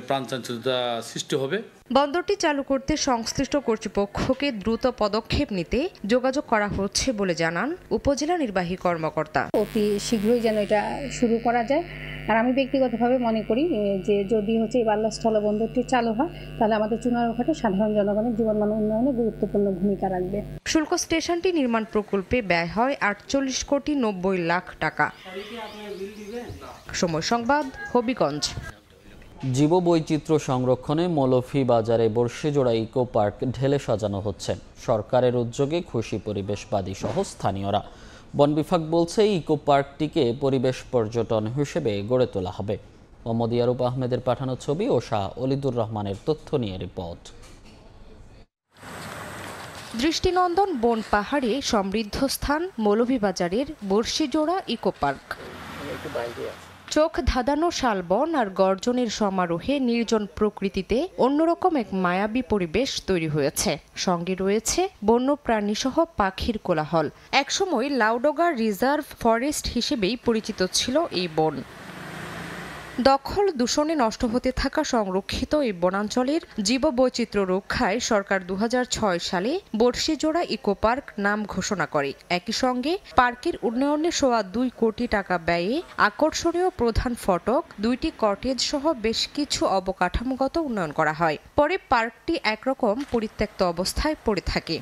প্রাণচাঞ্চল্যতা সৃষ্টি হবে। বন্দরটি চালু করতে সংশ্লিষ্ট কর্তৃপক্ষকে দ্রুত পদক্ষেপ নিতে যোগাযোগ করা হচ্ছে বলে জানান উপজেলা নির্বাহী কর্মকর্তা। অতি শীঘ্রই যেন এটা শুরু করা যায়। আর আমি ব্যক্তিগতভাবে মনে করি যে যদি এই বাল্লা স্থলবন্দরটি চালু হয় তাহলে আমাদের চুনারুঘাটে সাধারণ জনগণের জীবনমান উন্নয়নে গুরুত্বপূর্ণ ভূমিকা রাখবে। শুল্ক স্টেশনটি নির্মাণ প্রকল্পে ব্যয় হয় 48 কোটি 90 লাখ টাকা। সময় সংবাদ, হবিগঞ্জ। জীববৈচিত্র্য সংরক্ষণে মৌলভীবাজারে বর্ষিজোড়া ইকো পার্ক ঢেলে সাজানো হচ্ছে। সরকারের উদ্যোগে খুশি পরিবেশবাদী সহ স্থানীয়রা। বন বিভাগ বলছে ইকো পার্কটিকে পরিবেশ পর্যটন হিসেবে গড়ে তোলা হবে। মোহাম্মদ ইয়ারুব আহমেদের পাঠানো ছবি ও শাহ অলিদুর রহমানের তথ্য নিয়ে রিপোর্ট। দৃষ্টিনন্দন বন পাহাড়ে সমৃদ্ধ স্থান মৌলভীবাজারের বর্ষিজোড়া ইকো পার্ক। চোখ ধাঁধানো শালবন আর গর্জনের সমারোহে নির্জন প্রকৃতিতে অন্যরকম এক মায়াবী পরিবেশ তৈরি হয়েছে। সঙ্গে রয়েছে বন্যপ্রাণী সহ পাখির কোলাহল। একসময় লাউডোগা রিজার্ভ ফরেস্ট হিসেবেই পরিচিত ছিল এই বন। দখল দূষণে নষ্ট হতে থাকা সংরক্ষিত এই বনাঞ্চলের জীববৈচিত্র্য রক্ষায় সরকার 2006 সালে বর্ষিজোড়া ইকো পার্ক নাম ঘোষণা করে। একই সঙ্গে পার্কের উন্নয়নে 2.25 কোটি টাকা ব্যয়ে আকর্ষণীয় প্রধান ফটক, 2টি কটেজ সহ বেশ কিছু অবকাঠামোগত উন্নয়ন করা হয়। পরে পার্কটি একরকম পরিত্যক্ত অবস্থায় পড়ে থাকে।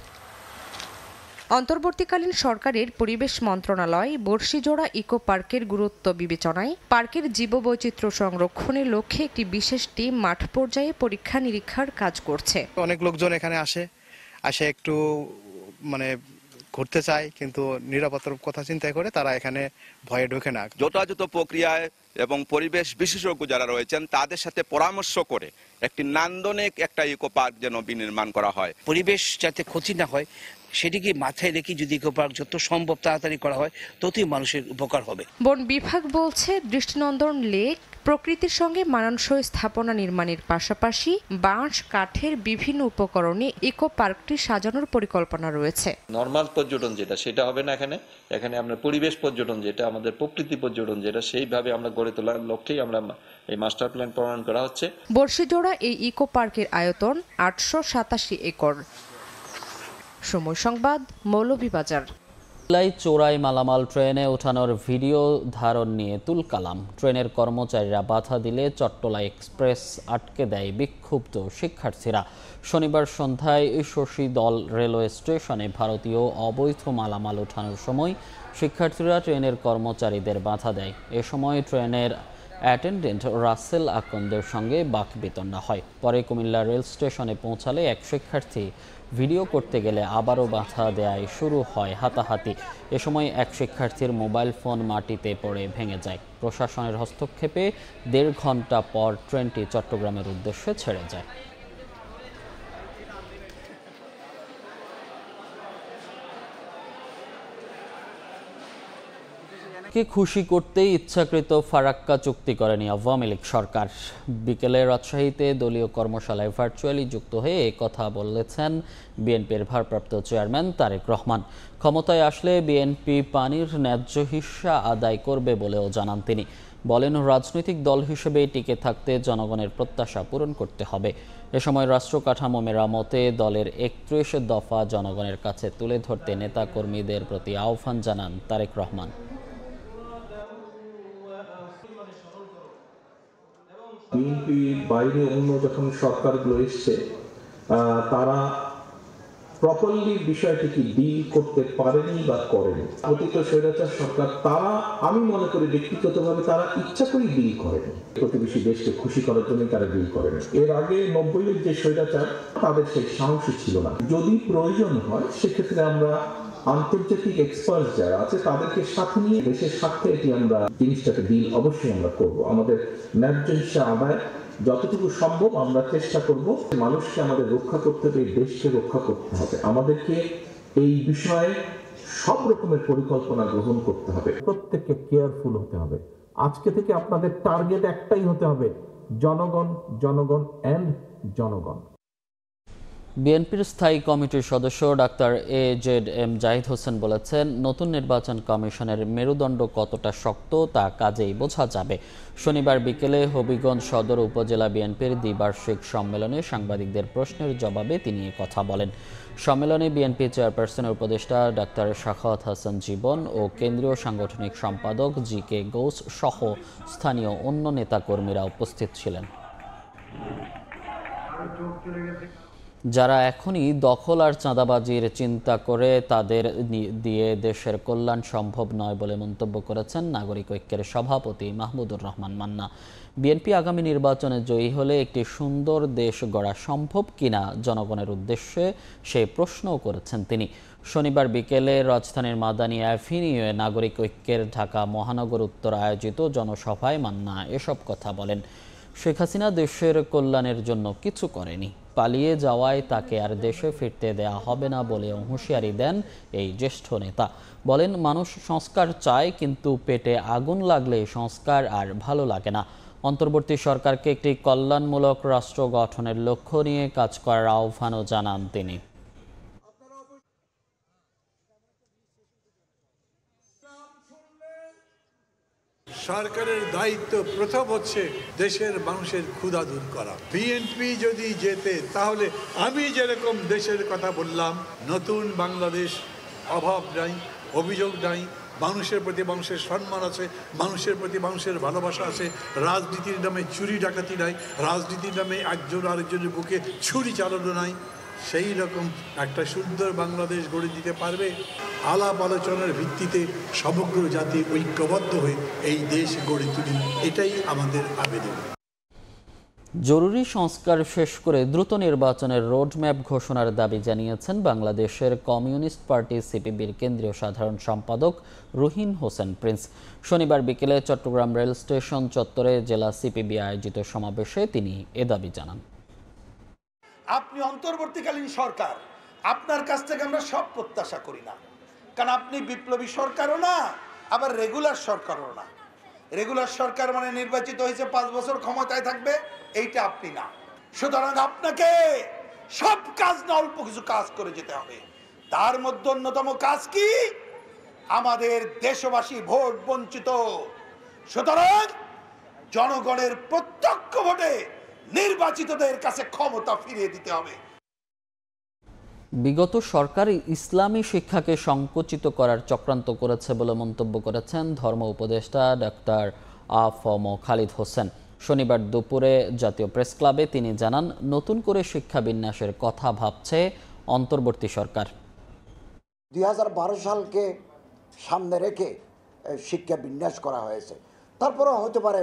অন্তর্বর্তীকালীন সরকারের পরিবেশ মন্ত্রণালয় বর্ষিজোড়া ইকো পার্কের গুরুত্ব বিবেচনায় পার্কের জীববৈচিত্র্য সংরক্ষণের লক্ষ্যে একটি বিশেষ টিম মাঠ পর্যায়ে পরীক্ষা নিরীক্ষার কাজ করছে। অনেক লোকজন এখানে আসে একটু ঘুরতে চায়, কিন্তু নিরাপত্তার কথা চিন্তা করে তারা এখানে ভয়ে ঢোকে না। যথাযথ প্রক্রিয়ায় এবং পরিবেশ বিশেষজ্ঞ যারা রয়েছেন তাদের সাথে পরামর্শ করে একটি নান্দনিক একটা ইকো পার্ক যেন বিনির্মাণ করা হয়। পরিবেশ যাতে ক্ষতি না হয় সেটিকে মাথায় রেখে যদি ইকো পার্ক যত সম্ভব তাড়াতাড়ি করা হয় ততই মানুষের উপকার হবে। বন বিভাগ বলছে দৃষ্টিনন্দন লেক প্রকৃতির সঙ্গে মানানসই স্থাপনা নির্মাণের পাশাপাশি বাঁশ, কাঠের বিভিন্ন উপকরণে ইকো পার্কটি সাজানোর পরিকল্পনা রয়েছে। নরমাল পর্যটন যেটা সেটা হবে না, এখানে আমরা পরিবেশ পর্যটন যেটা, আমাদের প্রকৃতি পর্যটন যেটা, সেইভাবে আমরা গড়ে তোলার লক্ষ্যেই আমরা এই মাস্টার প্ল্যান প্রণয়ন করা হচ্ছে। বর্ষিজোড়া এই ইকো পার্কের আয়তন 887 একর। সময় সংবাদ, মৌলভীবাজার। চোরাই মালামাল ট্রেনে ওঠানোর ভিডিও ধারণ নিয়ে তুলকালাম। ট্রেনের কর্মচারীরা বাধা দিলে চট্টলা এক্সপ্রেস আটকে দেয় বিক্ষুব্ধ শিক্ষার্থীরা। শনিবার সন্ধ্যায় শশীদল রেলওয়ে স্টেশনে ভারতীয় অবৈধ মালামাল ওঠানোর সময় শিক্ষার্থীরা ট্রেনের কর্মচারীদের বাধা দেয়। এ সময় ট্রেনের অ্যাটেন্ডেন্ট রাসেল আকন্দের সঙ্গে বাকবিতণ্ডা হয়। পরে কুমিল্লা রেল স্টেশনে পৌঁছালে এক শিক্ষার্থী ভিডিও করতে গেলে আবারও বাধা দেয়, শুরু হয় হাতাহাতি। এ সময় এক শিক্ষার্থীর মোবাইল ফোন মাটিতে পড়ে ভেঙে যায়। প্রশাসনের হস্তক্ষেপে 1.5 ঘন্টা পর ট্রেনটি চট্টগ্রামের উদ্দেশ্যে ছেড়ে যায়। কে খুশি করতেই ইচ্ছাকৃত ফারাক্কা চুক্তি করেনি আওয়ামী লীগ সরকার। বিকেলে রাজশাহীতে দলীয় কর্মশালায় ভার্চুয়ালি যুক্ত হয়ে এ কথা বলেছেন বিএনপির ভারপ্রাপ্ত চেয়ারম্যান তারেক রহমান। ক্ষমতায় আসলে বিএনপি পানির ন্যায্য হিস্সা আদায় করবে বলেও জানান তিনি। বলেন, রাজনৈতিক দল হিসেবে টিকে থাকতে জনগণের প্রত্যাশা পূরণ করতে হবে। এ সময় রাষ্ট্র কাঠামো মেরামতে দলের 31 দফা জনগণের কাছে তুলে ধরতে নেতা কর্মীদের প্রতি আহ্বান জানান তারেক রহমান। বিএনপির বাইরে অন্য যখন সরকারগুলো এসছে তারা প্রপারলি বিষয়টিকে ডিল করতে পারেনি বা করেনি। অতীত স্বৈরাচার সরকার তারা, আমি মনে করি ব্যক্তিগতভাবে তারা ইচ্ছা করেই ডিল করেনি, প্রতিবেশী দেশকে খুশি করার জন্য তারা ডিল করেনি। এর আগে 90-এর যে স্বৈরাচার তাদের সেই সাহসী ছিল না। যদি প্রয়োজন হয় সেক্ষেত্রে আমরা আন্তর্জাতিক এক্সপার্ট যারা আছে তাদেরকে সাথে নিয়ে দেশের স্বার্থে এটি আমরা জিনিসটাকে ডিল অবশ্যই আমরা করব। আমাদের ন্যায্য হিস্সা আদায় যতটুকু সম্ভব আমরা চেষ্টা করব। মানুষকে আমাদের রক্ষা করতে হবে, দেশকে রক্ষা করতে হবে। আমাদেরকে এই বিষয়ে সব রকমের পরিকল্পনা গ্রহণ করতে হবে। প্রত্যেককে কেয়ারফুল হতে হবে। আজকে থেকে আপনাদের টার্গেট একটাই হতে হবে, জনগণ, জনগণ এন্ড জনগণ। বিএনপির স্থায়ী কমিটির সদস্য ডাক্তার AJM জাহিদ হোসেন বলেছেন, নতুন নির্বাচন কমিশনের মেরুদণ্ড কতটা শক্ত তা কাজেই বোঝা যাবে। শনিবার বিকেলে হবিগঞ্জ সদর উপজেলা বিএনপির দ্বিবার্ষিক সম্মেলনে সাংবাদিকদের প্রশ্নের জবাবে তিনি কথা বলেন। সম্মেলনে বিএনপি চেয়ারপারসনের উপদেষ্টা ডাক্তার সাখাওয়াত হাসান জীবন ও কেন্দ্রীয় সাংগঠনিক সম্পাদক GK গৌস সহ স্থানীয় অন্য নেতাকর্মীরা উপস্থিত ছিলেন। যারা এখনই দখল আর চাঁদাবাজির চিন্তা করে তাদের দিয়ে দেশের কল্যাণ সম্ভব নয় বলে মন্তব্য করেছেন নাগরিক ঐক্যের সভাপতি মাহমুদুর রহমান মান্না। বিএনপি আগামী নির্বাচনে জয়ী হলে একটি সুন্দর দেশ গড়া সম্ভব কিনা জনগণের উদ্দেশ্যে সেই প্রশ্নও করেছেন তিনি। শনিবার বিকেলে রাজধানীর মাদানী অ্যাভিনিউয়ে নাগরিক ঐক্যের ঢাকা মহানগর উত্তর আয়োজিত জনসভায় মান্না এসব কথা বলেন। শেখ হাসিনা দেশের কল্যাণের জন্য কিছু করেনি, পালিয়ে যাওয়ায় তাকে আর দেশে ফিরতে দেয়া হবে না বলেও হুঁশিয়ারি দেন এই জ্যেষ্ঠ নেতা। বলেন, মানুষ সংস্কার চায়, কিন্তু পেটে আগুন লাগলে সংস্কার আর ভালো লাগে না। অন্তর্বর্তী সরকারকে একটি কল্যাণমূলক রাষ্ট্র গঠনের লক্ষ্য নিয়ে কাজ করার আহ্বানও জানান তিনি। সরকারের দায়িত্ব প্রথম হচ্ছে দেশের মানুষের ক্ষুধা দূর করা। বিএনপি যদি জেতে তাহলে আমি যেরকম দেশের কথা বললাম, নতুন বাংলাদেশ, অভাব নাই, অভিযোগ নাই, মানুষের প্রতি মানুষের সম্মান আছে, মানুষের প্রতি মানুষের ভালোবাসা আছে, রাজনীতির নামে চুরি ডাকাতি নাই, রাজনীতির নামে একজন আরেকজনের বুকে ছুরি চালানো নাই, সেই রকম একটা সুন্দর বাংলাদেশ গড়ে দিতে পারবে। আলাপ আলোচনার ভিত্তিতে সমগ্র জাতি ঐক্যবদ্ধ হয়ে এই দেশ গড়ে তুলি, এটাই আমাদের আবেদন। জরুরি সংস্কার শেষ করে দ্রুত নির্বাচনের রোডম্যাপ ঘোষণার দাবি জানিয়েছেন বাংলাদেশের কমিউনিস্ট পার্টি CPBর কেন্দ্রীয় সাধারণ সম্পাদক রুহিন হোসেন প্রিন্স। শনিবার বিকেলে চট্টগ্রাম রেল স্টেশন চত্বরে জেলা CPB আয়োজিত সমাবেশে তিনি এ দাবি জানান। আপনি অন্তর্বর্তীকালীন সরকার, আপনার কাছ থেকে আমরা সব প্রত্যাশা করি না, কারণ আপনি বিপ্লবী সরকারও না, আবার রেগুলার সরকারও না। রেগুলার সরকার মানে নির্বাচিত হয়েছে 5 বছর ক্ষমতায় থাকবে, এইটা আপনি না। সুতরাং আপনাকে সব কাজ না, অল্প কিছু কাজ করে যেতে হবে। তার মধ্যে অন্যতম কাজ কি? আমাদের দেশবাসী ভোট বঞ্চিত, সুতরাং জনগণের প্রত্যক্ষ ভোটে নির্বাচিতদের কাছে ক্ষমতা ফিরিয়ে দিতে হবে। বিগত সরকার ইসলামী শিক্ষাকে সংকুচিত করার চক্রান্ত করেছে বলে মন্তব্য করেছেন ধর্ম উপদেষ্টা ডাক্তার আ.ফ.ম. খালিদ হোসেন। শনিবার দুপুরে জাতীয় প্রেস ক্লাবে তিনি জানান, নতুন করে শিক্ষা বিন্যাসের কথা ভাবছে অন্তর্বর্তী সরকার। 2012 সালকে সামনে রেখে শিক্ষা বিন্যাস করা হয়েছে, তারপরেও হতে পারে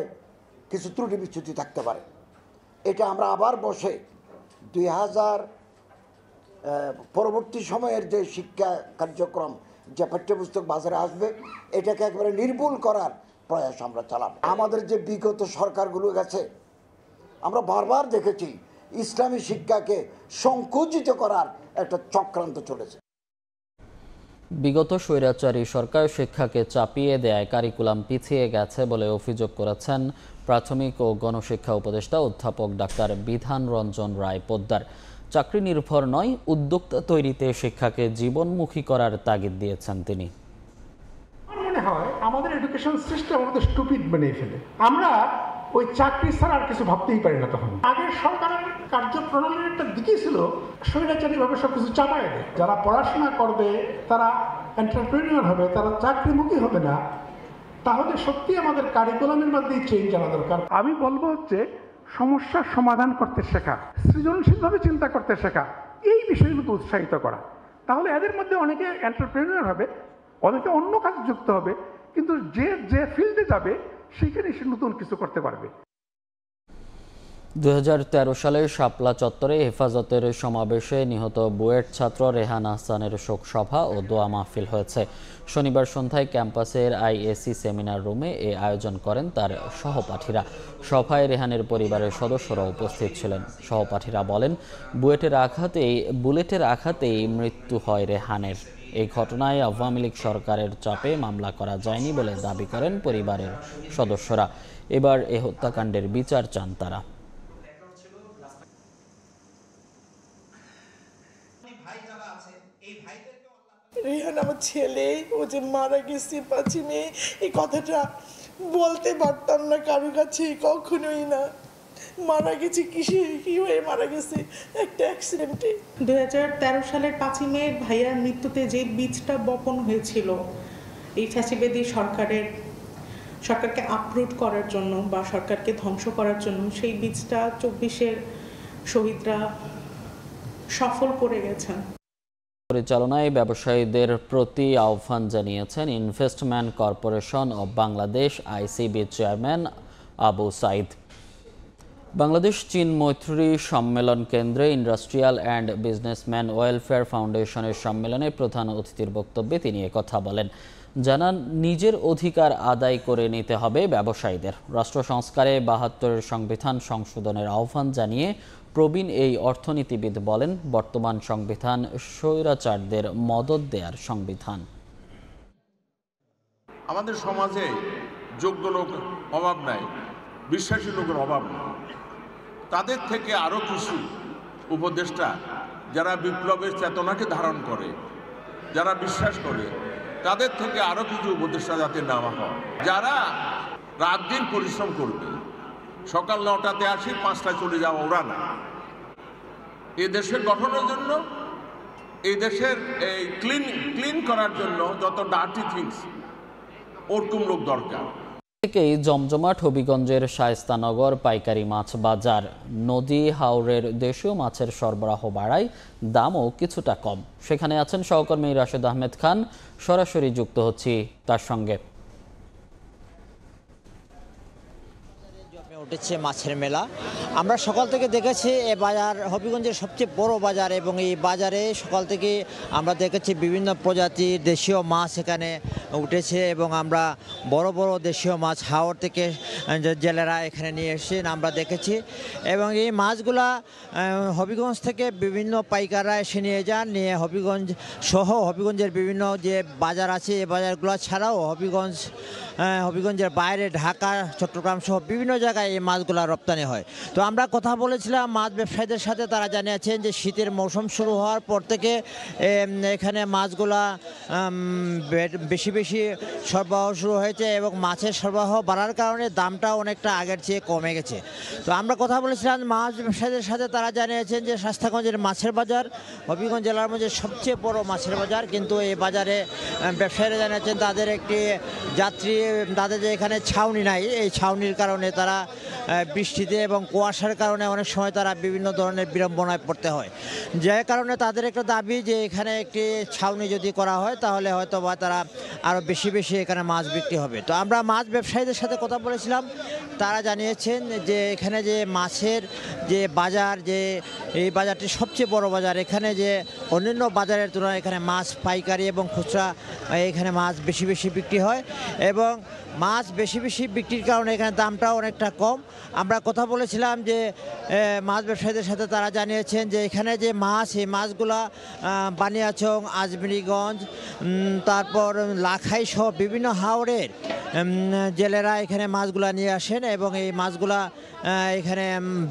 কিছু ত্রুটি বিচ্যুতি থাকতে পারে। এটা আমরা আবার বসে 2000 পরবর্তী সময়ের যে শিক্ষা কার্যক্রম, যে পাঠ্যপুস্তক বাজারে আসবে, এটাকে একেবারে নির্মূল করার প্রয়াস আমরা চালাব। আমাদের যে বিগত সরকারগুলো গেছে, আমরা বারবার দেখেছি ইসলামী শিক্ষাকে সংকুচিত করার একটা চক্রান্ত চলেছে। বিগত স্বৈরাচারী সরকার শিক্ষাকে চাপিয়ে দেয় কারিকুলাম পিছিয়ে গেছে বলে অভিযোগ করেছেন প্রাথমিক ও গণশিক্ষা উপদেষ্টা অধ্যাপক ডাক্তার বিধান রঞ্জন রায় পোদ্দার। চাকরি নির্ভর নয়, উদ্যোক্তা তৈরিতে শিক্ষাকে জীবনমুখী করার তাগিদ দিয়েছেন তিনি। মনে হয় আমাদের এডুকেশন সিস্টেম আমাদের স্টুপিড বানিয়ে ফেলে। আমরা ওই চাকরি ছাড়া আর কিছু ভাবতেই পারি না। তখন আগের সরকারের কার্যপ্রণালীর একটা দিকই ছিল স্বৈরাচারীভাবে সবকিছু চাপায় দেয়। যারা পড়াশোনা করবে তারা এন্টারপ্রেনিউর হবে, তারা চাকরিমুখী হবে না। তাহলে সত্যি আমাদের কারিকুলামের মধ্যেই চেঞ্জ আনা দরকার। আমি বলবো হচ্ছে সমস্যার সমাধান করতে শেখা, সৃজনশীলভাবে চিন্তা করতে শেখা, এই বিষয়গুলোকে উৎসাহিত করা। তাহলে এদের মধ্যে অনেকে এন্টারপ্রেনিউর হবে, অনেকে অন্য কাজে যুক্ত হবে, কিন্তু যে ফিল্ডে যাবে সেখানে সে নতুন কিছু করতে পারবে। 2013 সালে শাপলা চত্বরে হেফাজতের সমাবেশে নিহত বুয়েট ছাত্র রেহান আহসানের শোক সভা ও দোয়া মাহফিল হয়েছে। শনিবার সন্ধ্যায় ক্যাম্পাসের আইএসি সেমিনার রুমে এ আয়োজন করেন তার সহপাঠীরা। সভায় রেহানের পরিবারের সদস্যরা উপস্থিত ছিলেন। সহপাঠীরা বলেন, বুলেটের আঘাতেই মৃত্যু হয় রেহানের। এই ঘটনায় আওয়ামী লীগ সরকারের চাপে মামলা করা যায়নি বলে দাবি করেন পরিবারের সদস্যরা। এবার এ হত্যাকাণ্ডের বিচার চান তারা। রেহান আমার ছেলে, ও যে মারা গেছে 5 মে, এই কথাটা বলতে পারতাম না কারো কাছে, কখনোই না। মারা গেছে কি হয়ে মারা গেছে? একটা অ্যাক্সিডেন্টে। 2013 সালের 5 মে ভাইয়ার মৃত্যুতে যে বীজটা বপন হয়েছিল এই ফ্যাসিবাদী সরকারকে আপরুট করার জন্য বা সরকারকে ধ্বংস করার জন্য, সেই বীজটা 24-এর শহীদরা সফল করে গেছেন। পরিচালনায় ব্যবসায়ীদের প্রতি আহ্বান জানিয়েছেন investment corporation of Bangladesh ICB chairman Abu Saeed. Bangladesh চীন মৈত্রী সম্মেলন কেন্দ্রে ইন্ডাস্ট্রিয়াল অ্যান্ড বিজনেসম্যান ওয়েলফেয়ার ফাউন্ডেশনের সম্মেলনে প্রধান অতিথির বক্তব্যে তিনি একথা বলেন। জানান, নিজের অধিকার আদায় করে নিতে হবে ব্যবসায়ীদের। রাষ্ট্র সংস্কারে 72-এর সংবিধান সংশোধনের আহ্বান জানিয়ে প্রবীণ এই অর্থনীতিবিদ বলেন, বর্তমান সংবিধান স্বৈরাচারদের মদদ দেওয়ার সংবিধান। আমাদের সমাজে যোগ্য লোক অভাব নাই, বিশ্বাসী লোকের অভাব নেই। তাদের থেকে আরো কিছু উপদেষ্টা যারা বিপ্লবের চেতনাকে ধারণ করে, যারা বিশ্বাস করে, তাদের থেকে আরো কিছু উপদেষ্টা যাতে নেওয়া হয়, যারা রাত দিন পরিশ্রম করবে। সকাল 9টাতে আসি, 5টায় চলে যাওয়া ওরা না। এই দেশের গঠনের জন্য, এই দেশের এই ক্লিন করার জন্য যত ডার্টি থিংস, ওরকম লোক দরকার। থেকেই জমজমাট হবিগঞ্জের শায়েস্তানগর পাইকারি মাছ বাজার। নদী হাওরের দেশীয় মাছের সরবরাহ বাড়ায় দামও কিছুটা কম। সেখানে আছেন সহকর্মী রাশেদ আহমেদ খান, সরাসরি যুক্ত হচ্ছি তার সঙ্গে। উঠেছে মাছের মেলা। আমরা সকাল থেকে দেখেছি এ বাজার হবিগঞ্জের সবচেয়ে বড় বাজার, এবং এই বাজারে সকাল থেকে আমরা দেখেছি বিভিন্ন প্রজাতির দেশীয় মাছ এখানে উঠেছে, এবং আমরা বড় বড় দেশীয় মাছ হাওর থেকে জেলেরা এখানে নিয়ে এসেছেন আমরা দেখেছি। এবং এই মাছগুলা হবিগঞ্জ থেকে বিভিন্ন পাইকাররা এসে নিয়ে যান, নিয়ে হবিগঞ্জ সহ হবিগঞ্জের বিভিন্ন যে বাজার আছে এই বাজারগুলো ছাড়াও হবিগঞ্জের বাইরে ঢাকা, চট্টগ্রাম সহ বিভিন্ন জায়গায় এই মাছগুলো রপ্তানি হয়। তো আমরা কথা বলেছিলাম মাছ ব্যবসায়ীদের সাথে, তারা জানিয়েছেন যে শীতের মৌসুম শুরু হওয়ার পর থেকে এখানে মাছগুলা বেশি বেশি সরবরাহ শুরু হয়েছে, এবং মাছের সরবরাহ বাড়ার কারণে দামটা অনেকটা আগের চেয়ে কমে গেছে। তো আমরা কথা বলেছিলাম মাছ ব্যবসায়ীদের সাথে, তারা জানিয়েছেন যে শায়েস্তাগঞ্জের মাছের বাজার হবিগঞ্জ জেলার মধ্যে সবচেয়ে বড় মাছের বাজার, কিন্তু এই বাজারে ব্যবসায়ীরা জানিয়েছেন তাদের যে এখানে ছাউনি নাই, এই ছাউনির কারণে তারা বৃষ্টিতে এবং কুয়াশার কারণে অনেক সময় তারা বিভিন্ন ধরনের বিড়ম্বনায় পড়তে হয়। যে কারণে তাদের একটা দাবি যে এখানে একটি ছাউনি যদি করা হয় তাহলে হয়তো বা তারা আরও বেশি বেশি এখানে মাছ বিক্রি হবে। তো আমরা মাছ ব্যবসায়ীদের সাথে কথা বলেছিলাম, তারা জানিয়েছেন যে এখানে যে মাছের যে বাজার, যে এই বাজারটি সবচেয়ে বড় বাজার, এখানে যে অন্যান্য বাজারের তুলনায় এখানে মাছ পাইকারি এবং খুচরা এখানে মাছ বেশি বেশি বিক্রি হয় এবং মাছ বেশি বেশি বিক্রির কারণে এখানে দামটাও অনেকটা কম। আমরা কথা বলেছিলাম যে মাছ ব্যবসায়ীদের সাথে, তারা জানিয়েছেন যে এখানে যে মাছ, এই মাছগুলা বানিয়াচং, আজমিরিগঞ্জ, তারপর লাখাই সহ বিভিন্ন হাওড়ের জেলেরা এখানে মাছগুলা নিয়ে আসেন এবং এই মাছগুলা এখানে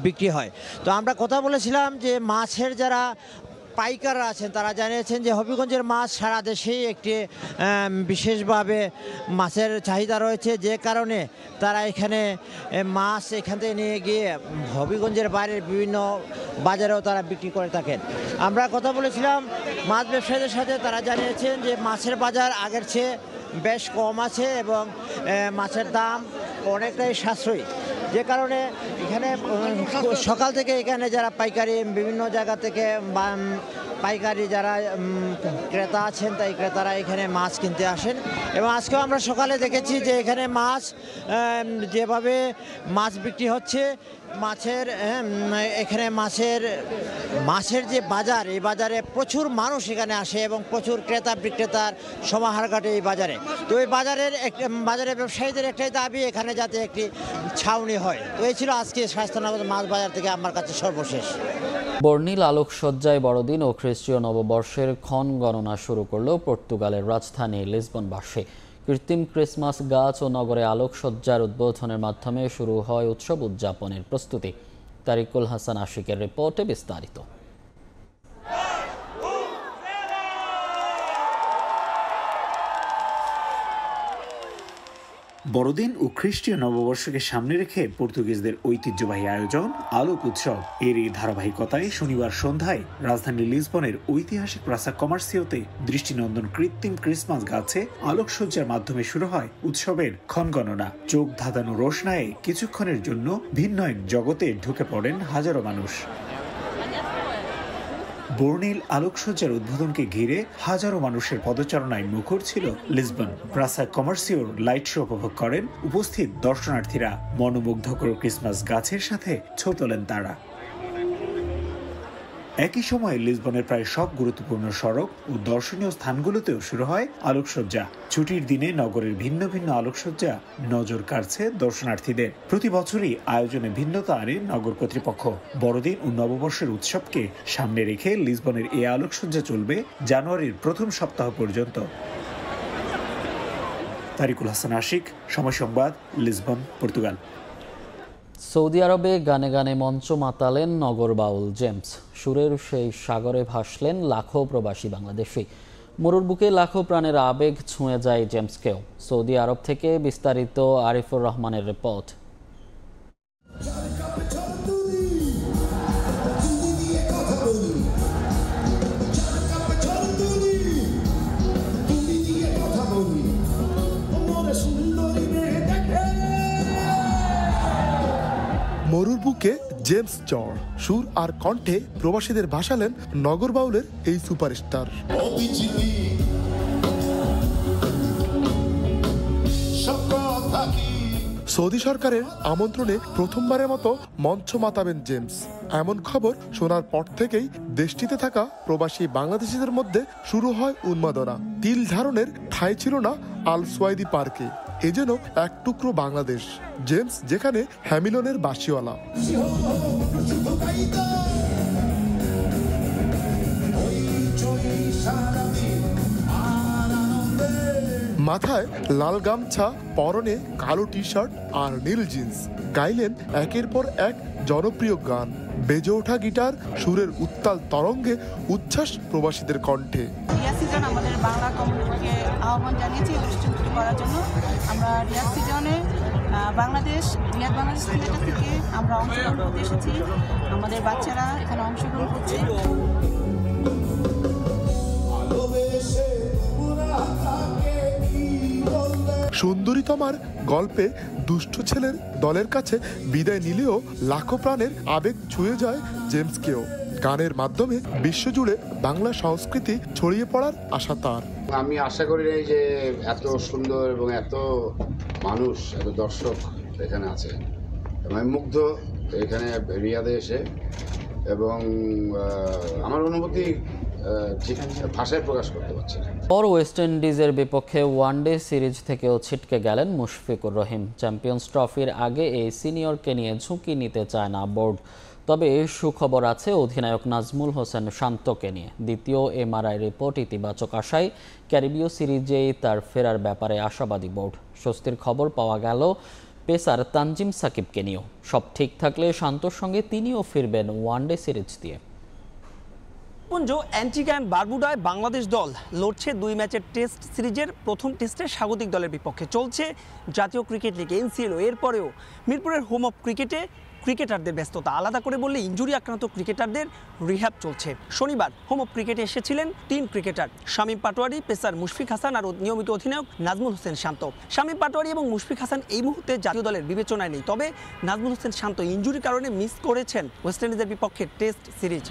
বিক্রি হয়। তো আমরা কথা বলেছিলাম যে মাছের যারা পাইকাররা আছেন তারা জানিয়েছেন যে হবিগঞ্জের মাছ সারা দেশেই একটি বিশেষভাবে মাছের চাহিদা রয়েছে, যে কারণে তারা এখানে মাছ এখান থেকে নিয়ে গিয়ে হবিগঞ্জের বাইরের বিভিন্ন বাজারেও তারা বিক্রি করে থাকেন। আমরা কথা বলেছিলাম মাছ ব্যবসায়ীদের সাথে, তারা জানিয়েছেন যে মাছের বাজার আগের চেয়ে বেশ কম আছে এবং মাছের দাম অনেকটাই সাশ্রয়ী, যে কারণে এখানে সকাল থেকে এখানে যারা পাইকারি বিভিন্ন জায়গা থেকে পাইকারি যারা ক্রেতা আছেন, তাই ক্রেতারা এখানে মাছ কিনতে আসেন। এবং আজকেও আমরা সকালে দেখেছি যে এখানে মাছ যেভাবে মাছ বিক্রি হচ্ছে, এখানে মাছের যে বাজার, এই বাজারে প্রচুর মানুষ এখানে আসে এবং প্রচুর ক্রেতা বিক্রেতার সমাহার ঘটে এই বাজারে। তো এই বাজারের ব্যবসায়ীদের একটাই দাবি এখানে যাতে একটি ছাউনি হয়। তো এই ছিল আজকে স্বাস্থ্যনগর মাছ বাজার থেকে আমার কাছে সর্বশেষ। বর্ণিল আলোকসজ্জায় বড়দিন ও খ্রিস্টীয় নববর্ষের ক্ষণ গণনা শুরু করল পর্তুগালের রাজধানী লিসবনবাসী। কৃত্রিম ক্রিসমাস গাছ ও নগরে আলোকসজ্জার উদ্বোধনের মাধ্যমে শুরু হয় উৎসব উদযাপনের প্রস্তুতি। তারিকুল হাসান আশিকের রিপোর্টে বিস্তারিত। বড়দিন ও খ্রিস্টীয় নববর্ষকে সামনে রেখে পর্তুগিজদের ঐতিহ্যবাহী আয়োজন আলোক উৎসব এরই ধারাবাহিকতায় শনিবার সন্ধ্যায় রাজধানী লিসবনের ঐতিহাসিক প্রাসা কমার্সিওতে দৃষ্টিনন্দন কৃত্রিম ক্রিসমাস গাছে আলোকসজ্জার মাধ্যমে শুরু হয় উৎসবের ক্ষণগণনা। চোখ ধাঁধানো রোশনায়ে কিছুক্ষণের জন্য ভিন্ন এক জগতে ঢুকে পড়েন হাজারো মানুষ। বর্ণিল আলোকসজ্জার উদ্বোধনকে ঘিরে হাজারো মানুষের পদচারণায় মুখর ছিল লিসবন। প্রাসা কমার্সিওর লাইট শো উপভোগ করেন উপস্থিত দর্শনার্থীরা। মনোমুগ্ধকর ক্রিসমাস গাছের সাথে ছবি তোলেন তারা। একই সময়ে লিসবনের প্রায় সব গুরুত্বপূর্ণ সড়ক ও দর্শনীয় স্থানগুলোতেও শুরু হয় আলোকসজ্জা। ছুটির দিনে নগরের ভিন্ন ভিন্ন আলোকসজ্জা নজর কাড়ছে দর্শনার্থীদের। প্রতি বছরই আয়োজনে ভিন্নতা আনে নগর কর্তৃপক্ষ। বড়দিন ও নববর্ষের উৎসবকে সামনে রেখে লিসবনের এই আলোকসজ্জা চলবে জানুয়ারির প্রথম সপ্তাহ পর্যন্ত। তারিকুল হাসান আশিক, সময় সংবাদ, লিসবন, পর্তুগাল। সৌদি আরবে গানে গানে মঞ্চ মাতালেন নগর বাউল জেমস। সুরের সেই সাগরে ভাসলেন লাখো প্রবাসী বাংলাদেশি। মরুর বুকে লাখো প্রাণের আবেগ ছুঁয়ে যায় জেমসকেও। সৌদি আরব থেকে বিস্তারিত আরিফুর রহমানের রিপোর্ট। মরুর বুকে জেমস চর, সুর আর কণ্ঠে প্রবাসীদের ভাসালেন নগর বাউলের এই সুপারস্টার। সৌদি সরকারের আমন্ত্রণে প্রথমবারের মতো মঞ্চ মাতাবেন জেমস। এমন খবর শোনার পর থেকেই দেশটিতে থাকা প্রবাসী বাংলাদেশিদের মধ্যে শুরু হয় উন্মাদনা। তিল ধারণের ঠাঁই ছিল না আল সোয়াইদি পার্কে। এ যেন এক টুকরো বাংলাদেশ। জেমস যেখানে হ্যামিলনের বাঁশিওয়ালা। মাথায় লাল গামছা, পরনে কালো টি শার্ট আর নীল জিন্স। গাইলেন একের পর এক জনপ্রিয় গান। বেজে ওঠা গিটার, সুরের উত্তাল তরঙ্গে উচ্ছ্বাস প্রবাসীদের কণ্ঠে। আমাদের বাংলা কমিউনিটিকে আহ্বান জানিয়েছি অনুষ্ঠানটি করার জন্য। আমরা রিয়াদ সিজনে বাংলাদেশ থিয়েটার থেকে আমরা অংশগ্রহণ করতে এসেছি। আমাদের বাচ্চারা এখানে অংশগ্রহণ করছে। সুন্দরী তোমার গল্পে দুষ্ট ছেলের দলের কাছে বিদায় নিলেও লাখো প্রাণের আবেগ ছুঁয়ে যায় জেমসকেও। গানের মাধ্যমে বিশ্বজুড়ে বাংলা সংস্কৃতি ছড়িয়ে পড়ার আশা তার। আমি আশা করি নাই যে এত সুন্দর এবং এত মানুষ, এত দর্শক এখানে আছে। আমি মুগ্ধ এখানে রিয়াদে এসে, এবং আমার অনুভূতি ঠিক ভাষায় প্রকাশ করতে পারছি না। পর ওয়েস্ট ইন্ডিজের বিপক্ষে ওয়ানডে সিরিজ থেকেও ছিটকে গেলেন মুশফিকুর রহিম। চ্যাম্পিয়ন্স ট্রফির আগে এই সিনিয়রকে নিয়ে ঝুঁকি নিতে চায় না বোর্ড। তবে সুখবর আছে অধিনায়ক নাজমুল হোসেন শান্তকে নিয়ে। দ্বিতীয় এমআরআই রিপোর্ট ইতিবাচক আশায় ক্যারিবীয় সিরিজেই তার ফেরার ব্যাপারে আশাবাদী বোর্ড। স্বস্তির খবর পাওয়া গেল পেসার তানজিম সাকিবকে নিয়েও। সব ঠিক থাকলে শান্তর সঙ্গে তিনিও ফিরবেন ওয়ানডে সিরিজ দিয়ে। পুঞ্জ অ্যান্টিগা অ্যান্ড বারবুডায় বাংলাদেশ দল লড়ছে 2 ম্যাচের টেস্ট সিরিজের প্রথম টেস্টে স্বাগতিক দলের বিপক্ষে। চলছে জাতীয় ক্রিকেট লিগ NCL। এরপরেও মিরপুরের হোম অফ ক্রিকেটে ক্রিকেটারদের ব্যস্ততা। আলাদা করে বললে ইনজুরি আক্রান্ত ক্রিকেটারদের রিহ্যাব চলছে। শনিবার হোম অফ ক্রিকেটে এসেছিলেন 3 ক্রিকেটার, শামীম পাটোয়ারি, পেসার মুশফিক হাসান আর নিয়মিত অধিনায়ক নাজমুল হোসেন শান্ত। শামীম পাটোয়ারি এবং মুশফিক হাসান এই মুহূর্তে জাতীয় দলের বিবেচনায় নেই। তবে নাজমুল হোসেন শান্ত ইনজুরির কারণে মিস করেছেন ওয়েস্ট ইন্ডিজের বিপক্ষে টেস্ট সিরিজ।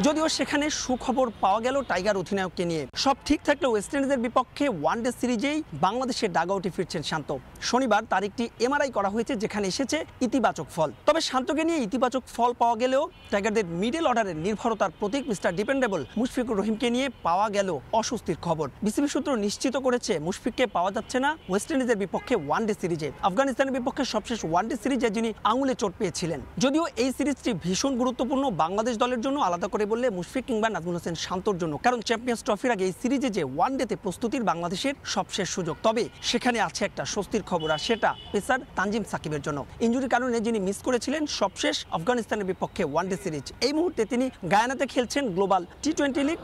যদিও সেখানে সুখবর পাওয়া গেল টাইগার অধিনায়ককে নিয়ে। সব ঠিক থাকলে ওয়েস্ট ইন্ডিজের বিপক্ষে ওয়ানডে সিরিজেই বাংলাদেশের ডাগআউটে ফিরছেন শান্ত। শনিবার তার একটি এমআরআই করা হয়েছে, যেখানে এসেছে ইতিবাচক ফল। তবে শান্তকে নিয়ে ইতিবাচক ফল পাওয়া গেলেও টাইগারদের মিডল অর্ডারের নির্ভরতার প্রতীক মিস্টার ডিপেন্ডেবল মুশফিকুর রহিমকে নিয়ে পাওয়া গেল অস্বস্তির খবর। বিসিবি সূত্র নিশ্চিত করেছে মুশফিককে পাওয়া যাচ্ছে না ওয়েস্ট ইন্ডিজের বিপক্ষে ওয়ানডে সিরিজে। আফগানিস্তানের বিপক্ষে সবশেষ ওয়ানডে সিরিজে যিনি আঙুলে চোট পেয়েছিলেন। যদিও এই সিরিজটি ভীষণ গুরুত্বপূর্ণ বাংলাদেশ দলের জন্য, আলাদা করে বললে মুশফিক কিংবা নাজমুল হোসেন শান্তর জন্য। কারণ চ্যাম্পিয়ন্স ট্রফির আগে এই সিরিজে যে ওয়ানডেতে প্রস্তুতির বাংলাদেশের সবশেষ সুযোগ। তবে সেখানে আছে একটা স্বস্তির খবর, আর সেটা পেসার তানজিম সাকিবের জন্য। ইনজুরির কারণে যিনি মিস করেছিলেন সবশেষ আফগানিস্তানের বিপক্ষে ওয়ানডে সিরিজ, এই মুহূর্তে তিনি গায়ানাতে খেলছেন গ্লোবাল টি20 লিগ।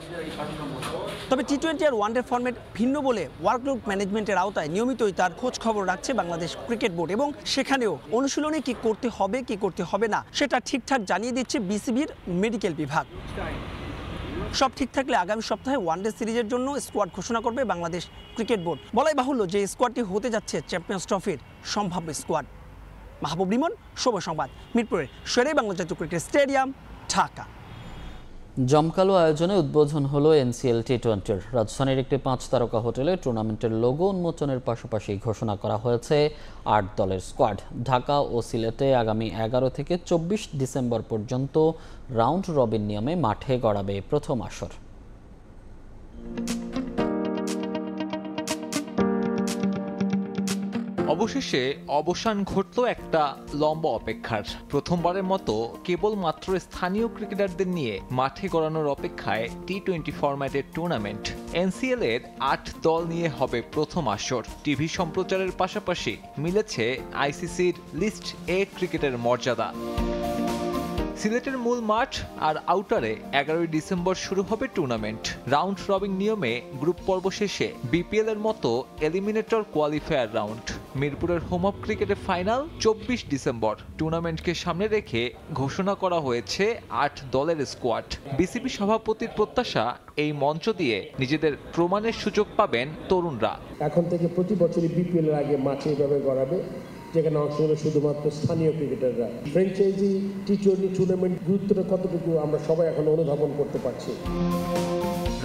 তবে টি20 আর ওয়ানডে ফরম্যাট ভিন্ন বলে ওয়ার্কলোড ম্যানেজমেন্টের আওতায় নিয়মিতই তার খোঁজ খবর রাখছে বাংলাদেশ ক্রিকেট বোর্ড, এবং সেখানেও অনুশীলনে কি করতে হবে কি করতে হবে না সেটা ঠিকঠাক জানিয়ে দিচ্ছে বিসিবির মেডিকেল বিভাগ। সব ঠিক থাকলে আগামী সপ্তাহে ওয়ানডে সিরিজের জন্য স্কোয়াড ঘোষণা করবে বাংলাদেশ ক্রিকেট বোর্ড। বলাই বাহুল্য যে স্কোয়াডটি হতে যাচ্ছে চ্যাম্পিয়ন্স ট্রফির সম্ভাব্য স্কোয়াড। মাহবুব রিমন, সময় সংবাদ, মিরপুরের শেরে বাংলা জাতীয় ক্রিকেট স্টেডিয়াম, ঢাকা। জমকালো আয়োজনে উদ্বোধন হলো NCL টি20। রাজধানীর একটি 5 তারকা হোটেলে টুর্নামেন্টের লোগো উন্মোচনের পাশাপাশি ঘোষণা করা হয়েছে 8 দলের স্কোয়াড। ঢাকা ও সিলেটে আগামী 11 থেকে 24 ডিসেম্বর পর্যন্ত রাউন্ড রবিন নিয়মে মাঠে গড়াবে প্রথম আসর। অবশেষে অবসান ঘটল একটা লম্বা অপেক্ষার। প্রথমবারের মতো কেবলমাত্র স্থানীয় ক্রিকেটারদের নিয়ে মাঠে গড়ানোর অপেক্ষায় টি20 ফরম্যাটের টুর্নামেন্ট। NCL এর 8 দল নিয়ে হবে প্রথম আসর। টিভি সম্প্রচারের পাশাপাশি মিলেছে ICCর লিস্ট এ ক্রিকেটের মর্যাদা। সিলেটের মূল মাঠ আর আউটারে 11 ডিসেম্বর শুরু হবে টুর্নামেন্ট। রাউন্ড রবিন নিয়মে গ্রুপ পর্ব শেষে BPL এর মতো এলিমিনেটর কোয়ালিফায়ার রাউন্ড। মিরপুরের হোম অফ ক্রিকেটের ফাইনাল 24 ডিসেম্বর। টুর্নামেন্টকে সামনে রেখে ঘোষণা করা হয়েছে 8 দলের স্কোয়াড। বিসিবি সভাপতির প্রত্যাশা, এই মঞ্চ দিয়ে নিজেদের প্রমাণের সুযোগ পাবেন তরুণরা। এখন থেকে প্রতি বছরই BPL এর আগে মাঠে এভাবে গড়াবে, যেখানে অংশ নেবে শুধুমাত্র স্থানীয় ক্রিকেটাররা। ফ্র্যাঞ্চাইজি টি20 টুর্নামেন্ট গুরুত্বটা কতটুকু আমরা সবাই এখন অনুধাবন করতে পারছি।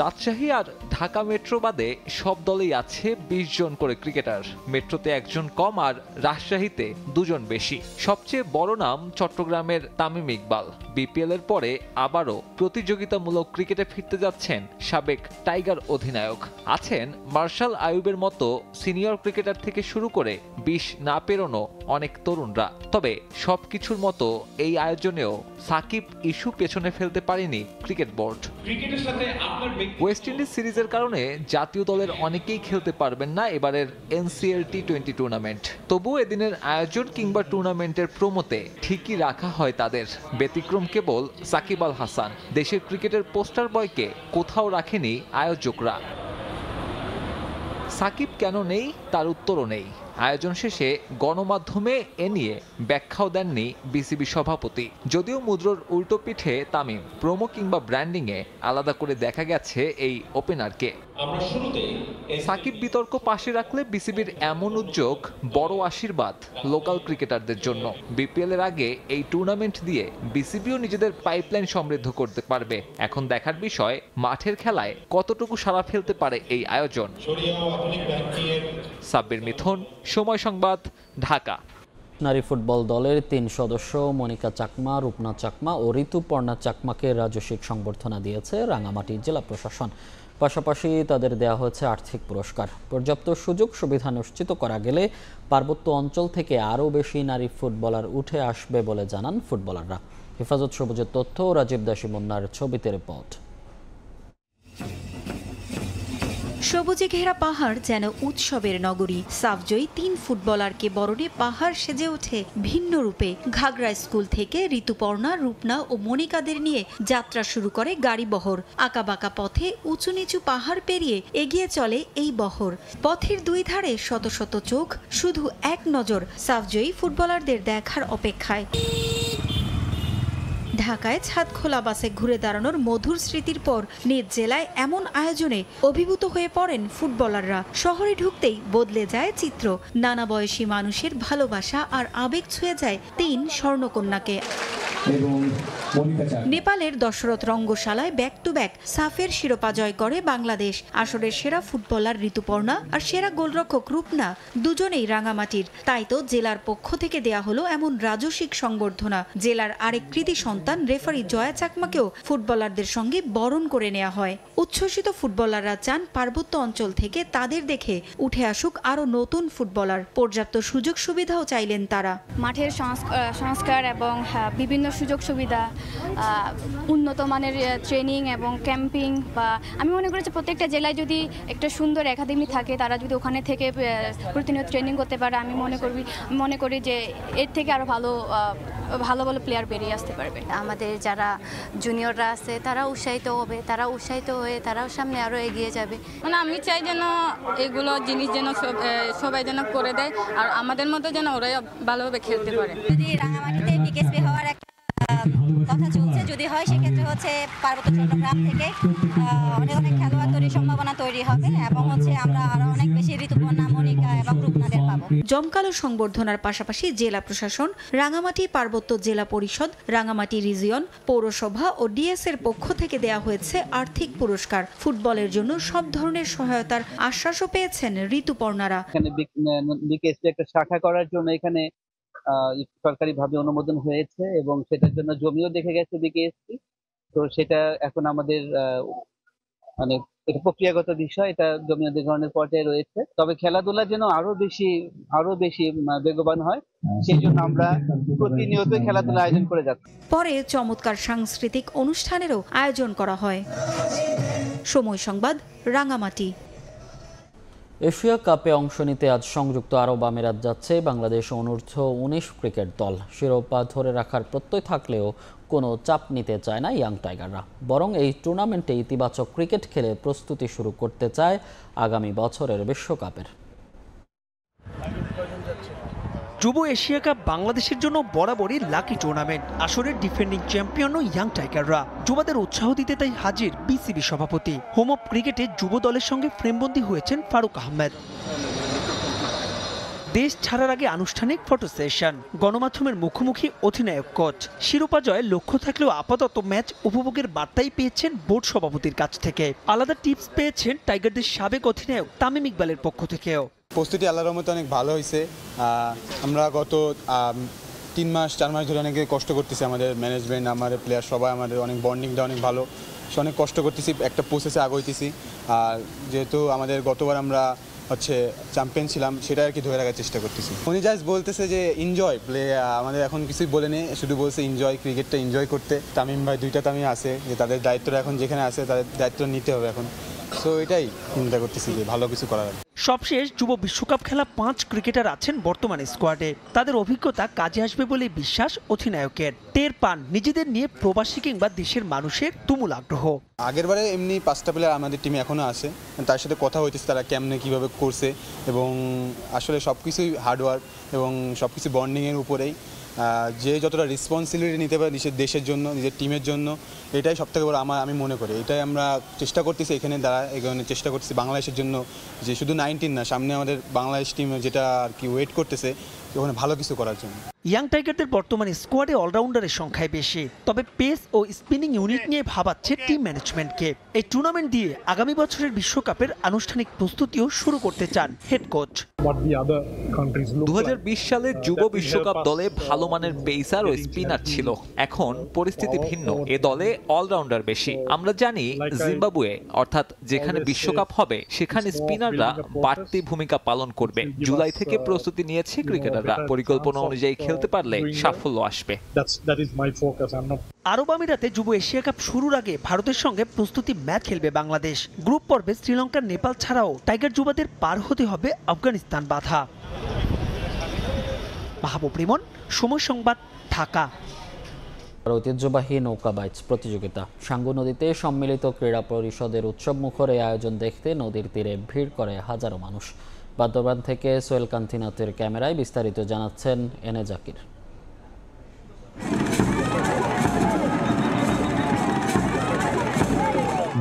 রাজশাহী আর ঢাকা মেট্রো বাদে সব দলেই আছে 20 জন করে ক্রিকেটার। মেট্রোতে 1 জন কম আর রাজশাহীতে 2 জন বেশি। সবচেয়ে বড় নাম চট্টগ্রামের তামিম ইকবাল। BPL এর পরে আবারও প্রতিযোগিতামূলক ক্রিকেটে ফিরতে যাচ্ছেন সাবেক টাইগার অধিনায়ক। আছেন মার্শাল আইয়ুবের মতো সিনিয়র ক্রিকেটার থেকে শুরু করে 20 না পেরোনো অনেক তরুণরা। তবে সবকিছুর মতো এই আয়োজনেও সাকিব ইস্যু পেছনে ফেলতে পারেনি ক্রিকেট বোর্ড। ওয়েস্ট ইন্ডিজ সিরিজের কারণে জাতীয় দলের অনেকেই খেলতে পারবেন না এবারের NCL টি20 টুর্নামেন্ট। তবুও এদিনের আয়োজন কিংবা টুর্নামেন্টের প্রোমোতে ঠিকই রাখা হয় তাদের। ব্যতিক্রম কেবল সাকিব আল হাসান। দেশের ক্রিকেটের পোস্টার বয়কে কোথাও রাখেনি আয়োজকরা। সাকিব কেন নেই তার উত্তরও নেই। আয়োজন শেষে গণমাধ্যমে এ নিয়ে ব্যাখ্যাও দেননি বিসিবি সভাপতি। যদিও মুদ্রার উল্টো পিঠে তামিম। প্রোমো কিংবা ব্র্যান্ডিংয়ে আলাদা করে দেখা গেছে এই ওপেনারকে। সাকিব বিতর্ক পাশে রাখলে বিসিবির এমন উদ্যোগ বড় আশীর্বাদ লোকাল ক্রিকেটারদের জন্য। BPL এর আগে এই টুর্নামেন্ট দিয়ে বিসিবিও নিজেদের পাইপলাইন সমৃদ্ধ করতে পারবে। এখন দেখার বিষয় মাঠের খেলায় কতটুকু সাড়া ফেলতে পারে এই আয়োজন। সাব্বির মিথুন, সময় সংবাদ, ঢাকা। নারী ফুটবল দলের ৩ সদস্য মনিকা চাকমা, রূপনা চাকমা ও ঋতুপর্ণা চাকমাকে রাজস্বিক সংবর্ধনা দিয়েছে রাঙামাটি জেলা প্রশাসন। পাশাপাশি তাদের দেওয়া হয়েছে আর্থিক পুরস্কার। পর্যাপ্ত সুযোগ সুবিধা নিশ্চিত করা গেলে পার্বত্য অঞ্চল থেকে আরও বেশি নারী ফুটবলার উঠে আসবে বলে জানান ফুটবলাররা। হেফাজত সবুজের তথ্য, রাজীব দাসী মুন্নার ছবিতে রিপোর্ট। সবুজে ঘেরা পাহাড় যেন উৎসবের নগরী। সাফজয়ী ৩ ফুটবলারকে বরণে পাহাড় সেজে ওঠে ভিন্ন রূপে। ঘাগড়া স্কুল থেকে ঋতুপর্ণা, রূপনা ও মনিকাদের নিয়ে যাত্রা শুরু করে গাড়িবহর। আঁকাবাঁকা পথে উঁচু নিচু পাহাড় পেরিয়ে এগিয়ে চলে এই বহর। পথের দুই ধারে শত শত চোখ, শুধু এক নজর সাফজয়ী ফুটবলারদের দেখার অপেক্ষায়। ঢাকায় ছাদ খোলা বাসে ঘুরে দাঁড়ানোর মধুর স্মৃতির পর নিজ জেলায় এমন আয়োজনে অভিভূত হয়ে পড়েন ফুটবলাররা। শহরে ঢুকতেই বদলে যায় চিত্র। নানা বয়সী মানুষের ভালোবাসা আর আবেগ ছুঁয়ে যায় ৩ স্বর্ণকন্যাকে। নেপালের দশরথ রঙ্গশালায় ব্যাক টু ব্যাক সাফের শিরোপা জয় করে বাংলাদেশ। আসরের সেরা ফুটবলার ঋতুপর্ণা আর সেরা গোলরক্ষক রূপনা দুজনেই রাঙামাটির। তাই তো জেলার পক্ষ থেকে দেয়া হলো এমন রাজস্বিক সংবর্ধনা। জেলার আরেক কৃতি সন্তান রেফারি জয়া চাকমাকেও ফুটবলারদের সঙ্গে বরণ করে নেওয়া হয়। উচ্ছ্বসিত ফুটবলাররা চান পার্বত্য অঞ্চল থেকে তাদের দেখে উঠে আসুক আরও নতুন ফুটবলার। পর্যাপ্ত সুযোগ সুবিধাও চাইলেন তারা। মাঠের সংস্কার এবং বিভিন্ন সুযোগ সুবিধা, উন্নত মানের ট্রেনিং এবং ক্যাম্পিং, বা আমি মনে করি যে প্রত্যেকটা জেলায় যদি একটা সুন্দর একাডেমি থাকে, তারা যদি ওখানে থেকে প্রতিনিয়ত ট্রেনিং করতে পারে, আমি মনে করি যে এর থেকে আরও ভালো ভালো প্লেয়ার বেরিয়ে আসতে পারবে। আমাদের যারা জুনিয়ররা আছে তারা উৎসাহিত হবে, তারা উৎসাহিত হয়ে তারাও সামনে আরও এগিয়ে যাবে। মানে আমি চাই যেন এগুলো জিনিস যেন সবাই যেন করে দেয়, আর আমাদের মতো যেন ওরাই ভালোভাবে খেলতে পারে। যদি রাঙামাটিতে বিকেএসপি হওয়ার একটা কথা চলছে, যদি হয় সেক্ষেত্রে হচ্ছে পার্বত্য চট্টগ্রাম থেকে অনেক খেলোয়াড় তৈরির সম্ভাবনা তৈরি হবে এবং আমরা আরো অনেক বেশি ঋতুপর্ণা, মনিকা এবং রূপনাদের পাবো। জমকালো সংবর্ধনার পাশাপাশি জেলা প্রশাসন, রাঙামাটি পার্বত্য জেলা পরিষদ, রাঙামাটি রিজিয়ন, পৌরসভা ও ডিএস এর পক্ষ থেকে দেয়া হয়েছে আর্থিক পুরস্কার। ফুটবলের জন্য সব ধরনের সহায়তার আশ্বাসও পেয়েছেন ঋতুপর্ণারা। এখানে বিকেএসপি একটা শাখা করার জন্য এখানে সরকারিভাবে অনুমোদন হয়েছে এবং সেটার জন্য জমিও দেখে গেছে বিকেএসপি। তো সেটা এখন আমাদের মানে এটা প্রক্রিয়াগত বিষয়, এটা জমি অধিগ্রহণের পর্যায়ে রয়েছে। তবে খেলাধুলা যেন আরো বেশি বেগবান হয়, সেই জন্য আমরা প্রতিনিয়ত খেলাধুলা আয়োজন করে যাচ্ছি। পরে চমৎকার সাংস্কৃতিক অনুষ্ঠানেরও আয়োজন করা হয়। সময় সংবাদ, রাঙামাটি। এশিয়া কাপে অংশ নিতে আজ সংযুক্ত আরব আমিরাত যাচ্ছে বাংলাদেশ অনূর্ধ্ব 19 ক্রিকেট দল। শিরোপা ধরে রাখার প্রত্যয় থাকলেও কোনো চাপ নিতে চায় না ইয়াং টাইগাররা, বরং এই টুর্নামেন্টে ইতিবাচক ক্রিকেট খেলে প্রস্তুতি শুরু করতে চায় আগামী বছরের বিশ্বকাপের। যুব এশিয়া কাপ বাংলাদেশের জন্য বরাবরই লাকি টুর্নামেন্ট। আসরের ডিফেন্ডিং চ্যাম্পিয়ন ইয়াং টাইগাররা। যুবাদের উৎসাহ দিতে তাই হাজির বিসিবি সভাপতি। হোম অফ ক্রিকেটে যুব দলের সঙ্গে ফ্রেমবন্দি হয়েছেন ফারুক আহমেদ। দেশ ছাড়ার আগে আনুষ্ঠানিক ফটো সেশন, গণমাধ্যমের মুখোমুখি অধিনায়ক কোচ। শিরোপা জয়ের লক্ষ্য থাকলেও আপাতত ম্যাচ উপভোগের বার্তাই পেয়েছেন বোর্ড সভাপতির কাছ থেকে। আলাদা টিপস পেয়েছেন টাইগারদের সাবেক অধিনায়ক তামিম ইকবালের পক্ষ থেকেও। প্রস্তুতি আল্লাহর রহমতে অনেক ভালো হয়েছে। আমরা গত 3-4 মাস ধরে অনেকে কষ্ট করতেছি, আমাদের ম্যানেজমেন্ট, আমাদের প্লেয়ার সবাই, আমাদের অনেক বন্ডিংটা অনেক ভালো, অনেক কষ্ট করতেছি, একটা প্রসেসে আগাইতেছি। আর যেহেতু আমাদের গতবার আমরা চ্যাম্পিয়ন ছিলাম, সেটা আর কি ধরে রাখার চেষ্টা করতেছি। উনি জাস্ট বলতেছে যে এনজয় প্লে, আমাদের এখন কিছুই বলে নেই, শুধু বলছে এনজয়, ক্রিকেটটা এনজয় করতে। তামিম ভাই, 2টা তামিম আছে, যে তাদের দায়িত্বটা এখন যেখানে আছে তাদের দায়িত্ব নিতে হবে এখন। সো এটাই চিন্তা করতেছি যে ভালো কিছু করার। সবশেষ যুব বিশ্বকাপ খেলা 5 ক্রিকেটার আছেন বর্তমানে স্কোয়াডে। তাদের অভিজ্ঞতা কাজে আসবে বলে বিশ্বাস অধিনায়কের। টের পান নিজেদের নিয়ে প্রবাসী কিংবা দেশের মানুষের তুমুল আগ্রহ। আগেরবারে এমনি 5টা প্লেয়ার আমাদের টিমে এখনও আছে, তার সাথে কথা হইতেছে তারা কেমনে কীভাবে করছে, এবং আসলে সব কিছুই হার্ডওয়ার্ক এবং সব কিছু বন্ডিংয়ের উপরেই। যে যতটা রেসপন্সিবিলিটি নিতে পারে নিজের দেশের জন্য, নিজের টিমের জন্য, এটাই সবথেকে বড় আমি মনে করি। এটাই আমরা চেষ্টা করতেছি এখানে এখানে চেষ্টা করতেছি বাংলাদেশের জন্য, যে শুধু 19 না, সামনে আমাদের বাংলাদেশ টিম যেটা আর কি ওয়েট করতেছে ওখানে ভালো কিছু করার জন্য। ইয়াং টাইগারদের বর্তমানে স্কোয়াডে অলরাউন্ডারের সংখ্যায় বেশি, তবে পেস ও স্পিনিং ইউনিট নিয়ে ভাবাচ্ছে টিম ম্যানেজমেন্টকে। এই টুর্নামেন্ট দিয়ে আগামী বছরের বিশ্বকাপের আনুষ্ঠানিক প্রস্তুতিও শুরু করতে চান হেড কোচ। 2020 সালের যুব বিশ্বকাপ দলে ভালো মানের পেসার ও স্পিনার ছিল, এখন পরিস্থিতি ভিন্ন। এ দলে অলরাউন্ডার বেশি। আমরা জানি জিম্বাবুয়ে অর্থাৎ যেখানে বিশ্বকাপ হবে সেখানে স্পিনাররা বাড়তি ভূমিকা পালন করবে। জুলাই থেকে প্রস্তুতি নিয়েছে ক্রিকেটাররা, পরিকল্পনা অনুযায়ী খেলতে পারলে সাফল্য আসবে। আরব আমিরাতে যুব এশিয়া কাপ শুরুর আগে ভারতের সঙ্গে প্রস্তুতি ম্যাচ খেলবে বাংলাদেশ। গ্রুপ পর্বে শ্রীলঙ্কা, নেপাল ছাড়াও টাইগার যুবাদের পার হতে হবে আফগানিস্তান বাধা। মাহবুব রিমন, সময় সংবাদ, ঢাকা। ঐতিহ্যবাহী নৌকা বাইচ প্রতিযোগিতা। সাঙ্গু নদীতে সম্মিলিত ক্রীড়া পরিষদের উৎসব মুখর এই আয়োজন দেখতে নদীর তীরে ভিড় করে হাজারো মানুষ। বান্দরবান থেকে সোহেল কান্তিনাথের ক্যামেরায় বিস্তারিত জানাচ্ছেন এনে জাকির।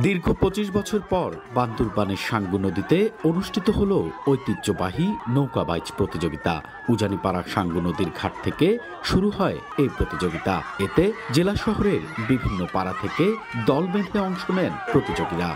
দীর্ঘ 25 বছর পর বান্দরবানের সাঙ্গু নদীতে অনুষ্ঠিত হল ঐতিহ্যবাহী নৌকা বাইচ প্রতিযোগিতা। উজানিপাড়া সাঙ্গু নদীর ঘাট থেকে শুরু হয় এই প্রতিযোগিতা। এতে জেলা শহরের বিভিন্ন পাড়া থেকে দল বেঁধে অংশ নেন প্রতিযোগীরা।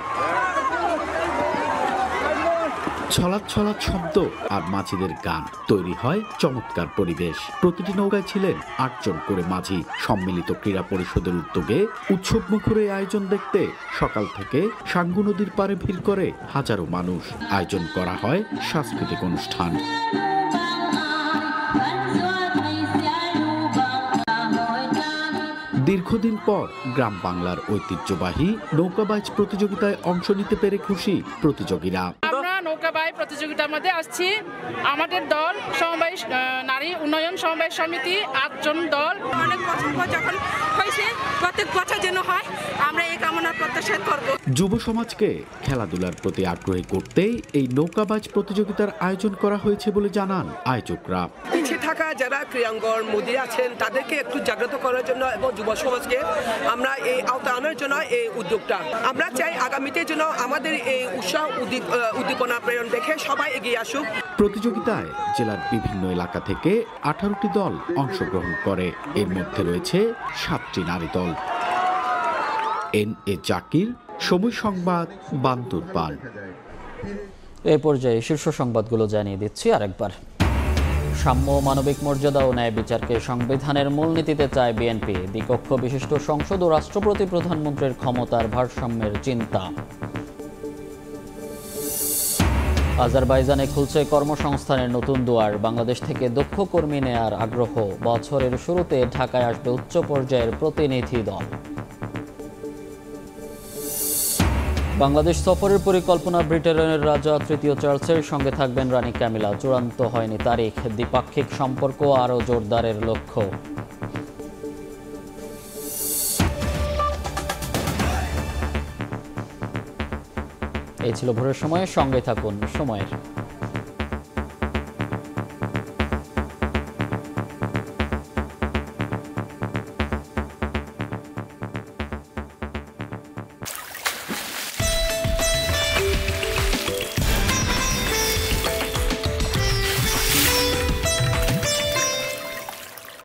ছলাৎ ছলাৎ শব্দ আর মাঝিদের গান, তৈরি হয় চমৎকার পরিবেশ। প্রতিটি নৌকায় ছিলেন 8 জন করে মাঝি। সম্মিলিত ক্রীড়া পরিষদের উদ্যোগে উৎসব মুখর আয়োজন দেখতে সকাল থেকে সাঙ্গু নদীর পাড়ে ভিড় করে হাজারো মানুষ। আয়োজন করা হয় সাংস্কৃতিক অনুষ্ঠান। দীর্ঘদিন পর গ্রাম বাংলার ঐতিহ্যবাহী নৌকা বাইচ প্রতিযোগিতায় অংশ নিতে পেরে খুশি প্রতিযোগীরা। নৌকা বাইচ প্রতিযোগিতার মধ্যে আসছি। আমাদের দল সমবায় নারী উন্নয়ন সমবায় সমিতি 8 জন দল। অনেক বছর পর যখন হয়েছে, প্রত্যেক বছর যেন হয়, আমরা এই কামনা প্রত্যাশা করব। যুব সমাজকে খেলাধুলার প্রতি আগ্রহী করতেই এই নৌকা বাইচ প্রতিযোগিতার আয়োজন করা হয়েছে বলে জানান আয়োজকরা। পিছিয়ে থাকা যারা ক্রীড়াঙ্গন মোদি আছেন তাদেরকে একটু জাগ্রত করার জন্য এবং যুব সমাজকে আমরা এই আওতা আনার জন্য এই উদ্যোগটা। আমরা চাই আগামীতে যেন আমাদের এই উৎসাহ উদ্দীপনা প্রেরণ দেখে সবাই এগিয়ে আসুক। প্রতিযোগিতায় জেলার বিভিন্ন এলাকা থেকে 18টি দল অংশগ্রহণ করে। এর মধ্যে রয়েছে 7টি নারী দল। এনএ জাকির, সময় সংবাদ, বান্দরবান। এই পর্যায়ে শীর্ষ সংবাদগুলো জানিয়ে দিচ্ছি আরেকবার। সাম্য, মানবিক মর্যাদা ও ন্যায় বিচারকে সংবিধানের মূলনীতিতে চায় বিএনপি। দ্বিকক্ষ বিশিষ্ট সংসদ ও রাষ্ট্রপতি প্রধানমন্ত্রীর ক্ষমতার ভারসাম্যের চিন্তা। আজারবাইজানে খুলছে কর্মসংস্থানের নতুন দুয়ার। বাংলাদেশ থেকে দক্ষ কর্মী নেয়ার আগ্রহ। বছরের শুরুতে ঢাকায় আসবে উচ্চ পর্যায়ের প্রতিনিধি দল। বাংলাদেশ সফরের পরিকল্পনা ব্রিটেনের রাজা তৃতীয় চার্লসের সঙ্গে থাকবেন রানী ক্যামিলা। চূড়ান্ত হয়নি তারিখ। দ্বিপাক্ষিক সম্পর্ক আরও জোরদারের লক্ষ্য। এই ছিল ভোরের সময়। সঙ্গে থাকুন সময়ের।